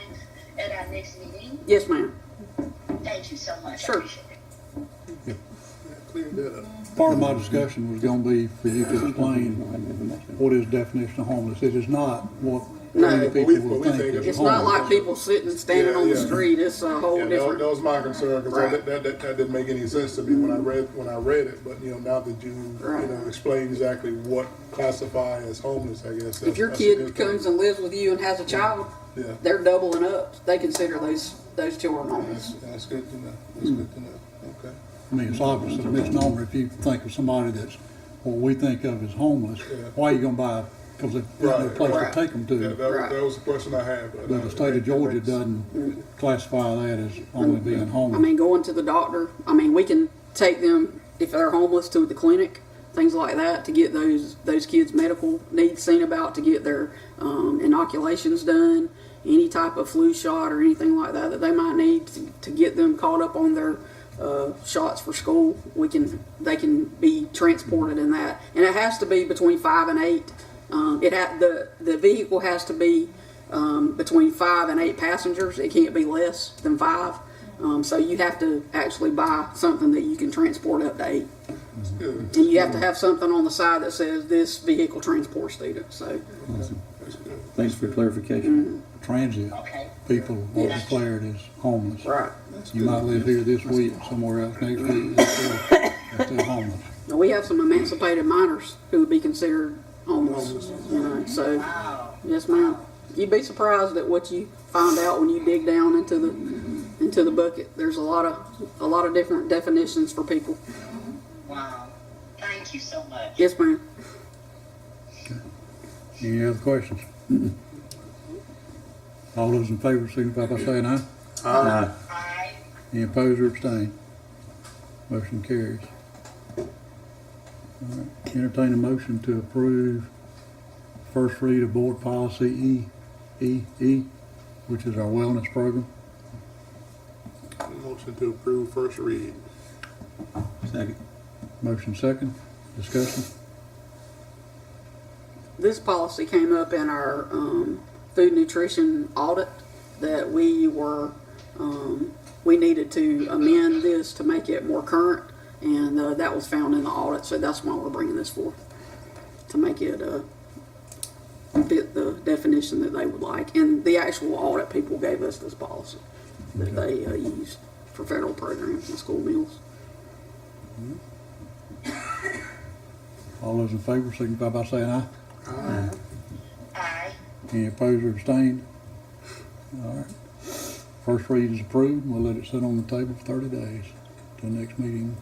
at our next meeting? Yes, ma'am. Thank you so much. Sure. I appreciate it. Cleared that up. Part of my discussion was going to be for you to explain what is definition of homeless. It is not what many No, people but will we think think is It's homeless. not like people standing on the Yeah. street. It's a whole Yeah, different. that was my concern, because Right. that didn't make any sense to me when I read it, but, now that you, Right. explain exactly what classify as homeless, I guess. If your that's a kid good thing. comes and lives with you and has a child, Yeah, they're doubling up. They consider those children homeless. that's good to know, that's good to know, okay. I mean, it's obvious a misnomer if you think of somebody that's what we think of as homeless. Yeah. Why are you going to buy? Because they've got no Right, place right. to take them to. Yeah, Right. that was the question I had. But the state of Georgia doesn't classify that as only being I homeless. mean, going to the doctor. I mean, we can take them if they're homeless to the clinic, things like that, to get those kids' medical needs seen about, to get their inoculations done, any type of flu shot or anything like that that they might need to get them caught up on their shots for school. They can be transported in that, and it has to be between 5 and 8. The vehicle has to be between 5 and 8 passengers. It can't be less than 5. So you have to actually buy something that you can transport up to 8. And you have to have something on the side that says this vehicle transports students, so. Thanks for clarification. Transit people will be declared as homeless. Right. You might live here this week, somewhere else next week, they're still homeless. Now, we have some emancipated minors who would be considered homeless, you know, so, yes ma'am. You'd be surprised at what you find out when you dig down into the bucket. There's a lot of different definitions for people. Wow. Thank you so much. Yes ma'am. Any other questions? All those in favor signify by saying aye. Aye. Aye. Any opposed or abstained? Motion carries. All right. Entertain a motion to approve first read of board policy E, which is our wellness program. Motion to approve first read. Second. Motion second. Discussion. This policy came up in our food nutrition audit that we needed to amend this to make it more current, and that was found in the audit, so that's why we're bringing this forth, to make it fit the definition that they would like. And the actual audit people gave us this policy that they used for federal programs and school meals. All those in favor signify by saying aye. Aye. Aye. Any opposed or abstained? All right. First read is approved. We'll let it sit on the table for 30 days till next meeting.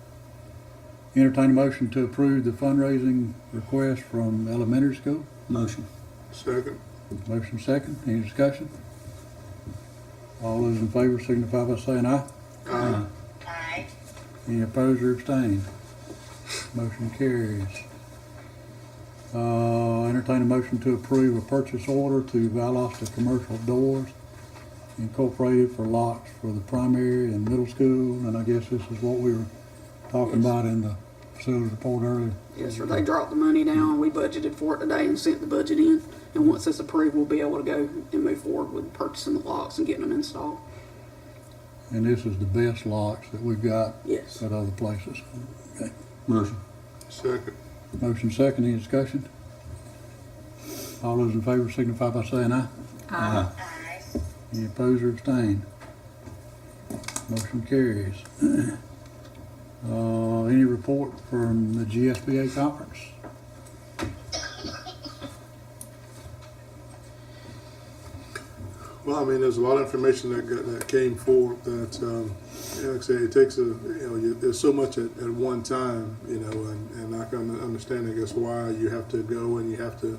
Entertain a motion to approve the fundraising request from elementary school. Motion. Second. Motion second. Any discussion? All those in favor signify by saying aye. Aye. Aye. Any opposed or abstained? Motion carries. Entertain a motion to approve a purchase order to Valdosta Commercial Doors Incorporated for locks for the primary and middle school, and I guess this is what we were talking about in the facility report earlier. Yes, sir. They dropped the money down. We budgeted for it today and sent the budget in. And once it's approved, we'll be able to go and move forward with purchasing the locks and getting them installed. And this is the best locks that we've got Yes. at other places. Okay. Motion. Second. Motion second. Any discussion? All those in favor signify by saying aye. Aye. Aye. Any opposed or abstained? Motion carries. Any report from the GSBA conference? Well, I mean, there's a lot of information that came forth that, like I say, it takes there's so much at one time, and I can understand, I guess, why you have to go and you have to,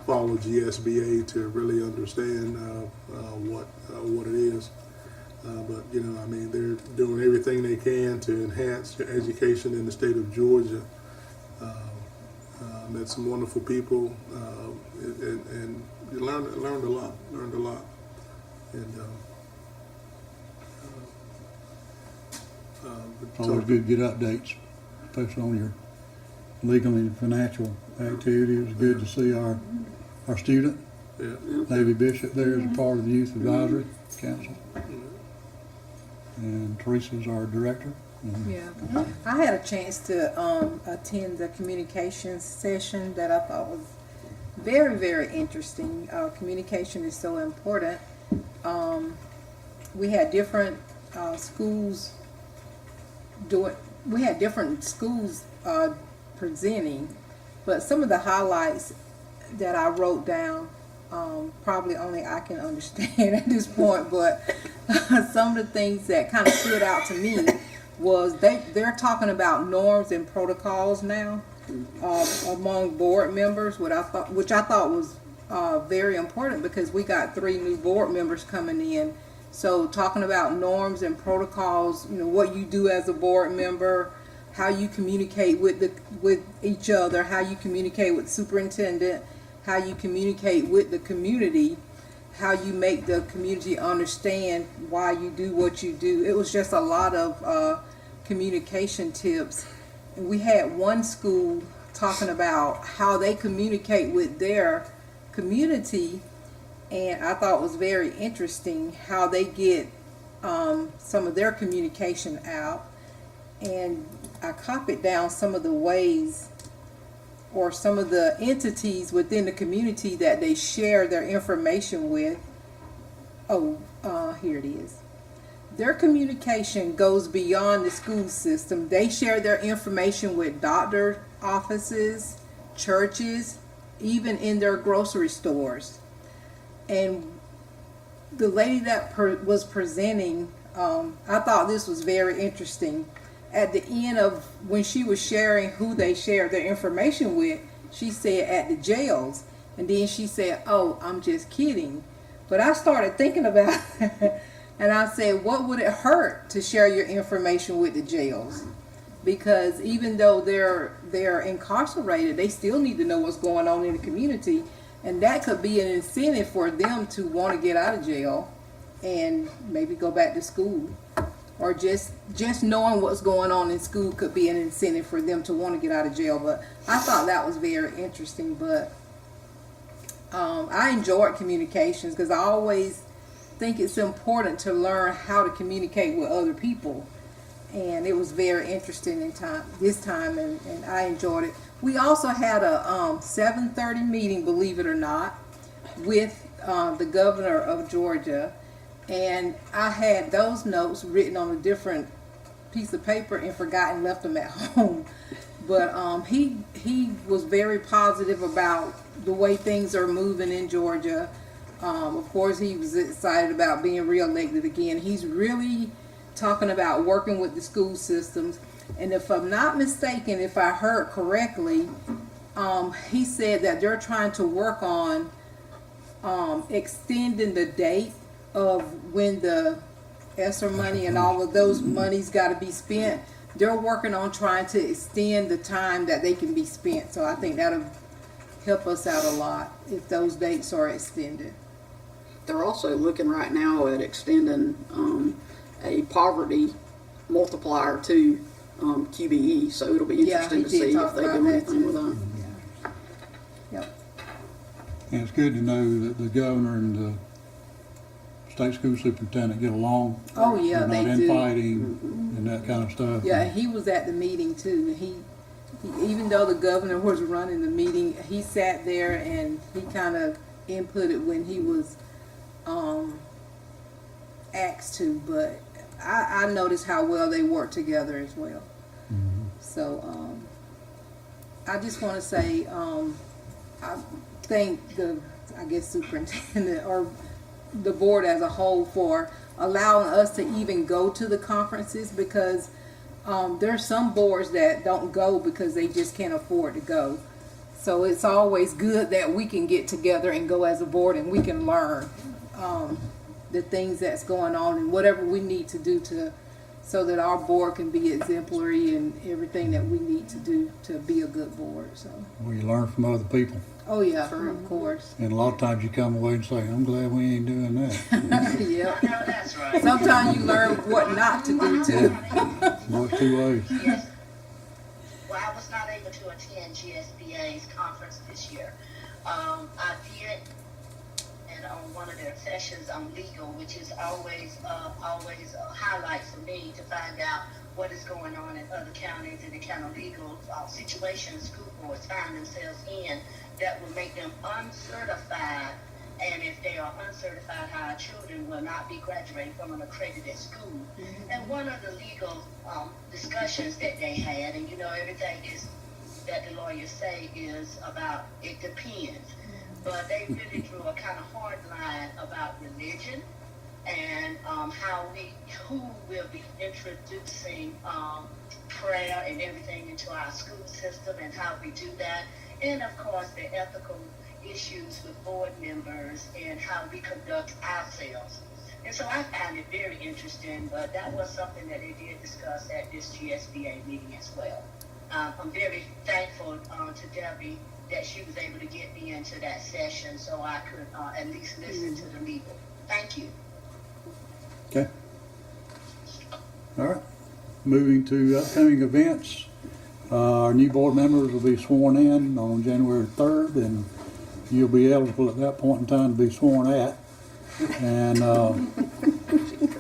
follow GSBA to really understand what it is. But I mean, they're doing everything they can to enhance education in the state of Georgia. Met some wonderful people, and learned a lot. And It's always good to get updates, especially on your legal and financial activity. It was good to see our student, Davy Bishop, there as a part of the Youth Advisory Council. And Teresa's our director. Yeah, I had a chance to attend the communications session that I thought was very, very interesting. Communication is so important. We had different schools presenting, but some of the highlights that I wrote down, probably only I can understand at this point, but some of the things that kind of stood out to me was they're talking about norms and protocols now among board members, which I thought was very important, because we got 3 new board members coming in. So talking about norms and protocols, what you do as a board member, how you communicate with each other, how you communicate with the superintendent, how you communicate with the community, how you make the community understand why you do what you do. It was just a lot of communication tips. And we had one school talking about how they communicate with their community, and I thought it was very interesting how they get some of their communication out, and I copied down some of the ways or some of the entities within the community that they share their information with. Here it is. Their communication goes beyond the school system. They share their information with doctor offices, churches, even in their grocery stores. And the lady that was presenting, I thought this was very interesting. At the end of when she was sharing who they shared their information with, she said at the jails. And then she said, "Oh, I'm just kidding." But I started thinking about it, and I said, what would it hurt to share your information with the jails? Because even though they're incarcerated, they still need to know what's going on in the community, and that could be an incentive for them to want to get out of jail and maybe go back to school. Or just knowing what's going on in school could be an incentive for them to want to get out of jail. But I thought that was very interesting. But I enjoyed communications because I always think it's important to learn how to communicate with other people. And it was very interesting this time, and I enjoyed it. We also had a 7:30 meeting, believe it or not, with the governor of Georgia. And I had those notes written on a different piece of paper and forgot and left them at home. But he was very positive about the way things are moving in Georgia. Of course, he was excited about being reelected again. He's really talking about working with the school systems. And if I'm not mistaken, if I heard correctly, he said that they're trying to work on extending the date of when the ESSER money and all of those monies got to be spent. They're working on trying to extend the time that they can be spent. So I think that'll help us out a lot if those dates are extended. They're also looking right now at extending a poverty multiplier to QBE, so it'll be interesting to see if they do anything with that. Yep. And it's good to know that the governor and the state school superintendent get along. Oh yeah, they're they not do. infighting and that kind of stuff. Yeah, he was at the meeting too. He even though the governor was running the meeting, he sat there and he kind of inputted when he was asked to. But I noticed how well they work together as well. Mm-hmm. So I just want to say I thank the superintendent or the board as a whole for allowing us to even go to the conferences, because there's some boards that don't go because they just can't afford to go. So it's always good that we can get together and go as a board and we can learn the things that's going on and whatever we need to do so that our board can be exemplary and everything that we need to do to be a good board. So. Well, you learn from other people. Oh yeah, of course. And a lot of times you come away and say, I'm glad we ain't doing that. Yeah. No, that's right. Sometimes you learn what not to do too. Works two ways. Yes. Well, I was not able to attend GSBA's conference this year. I did, and on one of their sessions on legal, which is always a highlight for me to find out what is going on in other counties and the kind of legal situations school boards find themselves in that will make them uncertified. And if they are uncertified, how our children will not be graduating from an accredited school. Mm-hmm. And one of the legal discussions that they had, and everything is that the lawyers say is about it depends. But they really drew a kind of hard line about religion and who will be introducing prayer and everything into our school system and how we do that. And of course the ethical issues with board members and how we conduct ourselves. And so I found it very interesting, but that was something that they did discuss at this GSBA meeting as well. I'm very thankful to Debbie that she was able to get me into that session so I could at least listen to the legal. Thank you. Okay. All right. Moving to upcoming events. Our new board members will be sworn in on January 3rd, and you'll be eligible at that point in time to be sworn at. And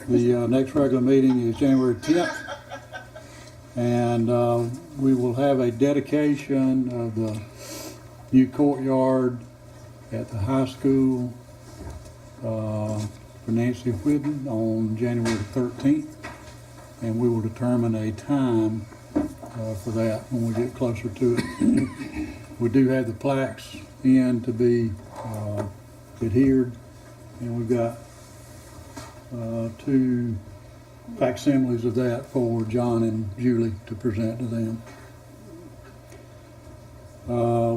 The next regular meeting is January 10th. And we will have a dedication of the new courtyard at the high school for Nancy Whidden on January the 13th. And we will determine a time for that when we get closer to it. We do have the plaques in to be adhered, and we've got 2 facsimiles of that for John and Julie to present to them.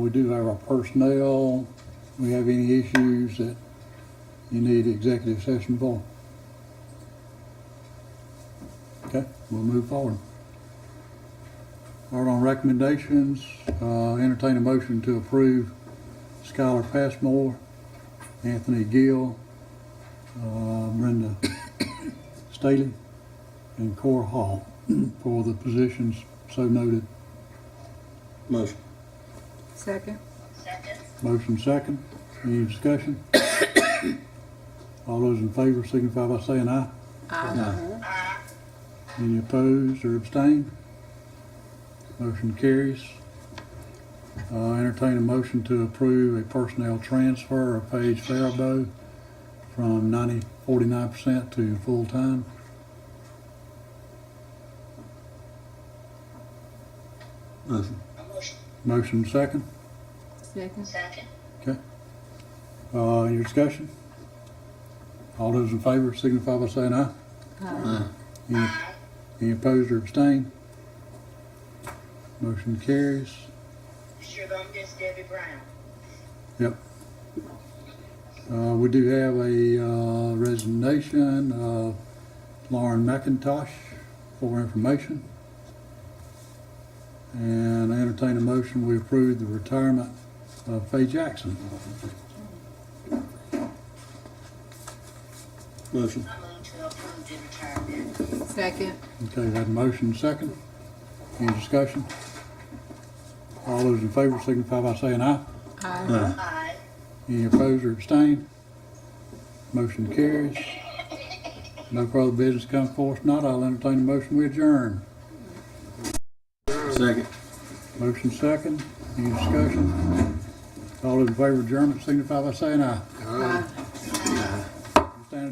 We do have our personnel. We have any issues that you need executive session for? Okay, we'll move forward. All right, on recommendations, entertain a motion to approve Skylar Passmore, Anthony Gill, Brenda Staley, and Cora Hall for the positions so noted. Motion. Second. Second. Motion second. Any discussion? All those in favor signify by saying aye. Aye. Any opposed or abstained? Motion carries. Entertain a motion to approve a personnel transfer of Paige Faribault from 49% to full-time. Motion. Motion. Motion second. Second. Second. Okay. Any discussion? All those in favor signify by saying aye. Any, any opposed or abstained? Motion carries. Sure don't miss Debbie Brown. Yep. We do have a resignation of Lauren McIntosh for information. And I entertain a motion, we approve the retirement of Faye Jackson. Motion. I move to approve the retirement. Second. Okay, we have a motion second. Any discussion? All those in favor signify by saying aye. Aye. Aye. Any opposed or abstained? Motion carries. No further business comes forth. Not, I'll entertain a motion, we adjourn. Second. Motion second. Any discussion? All those in favor of adjournment signify by saying aye.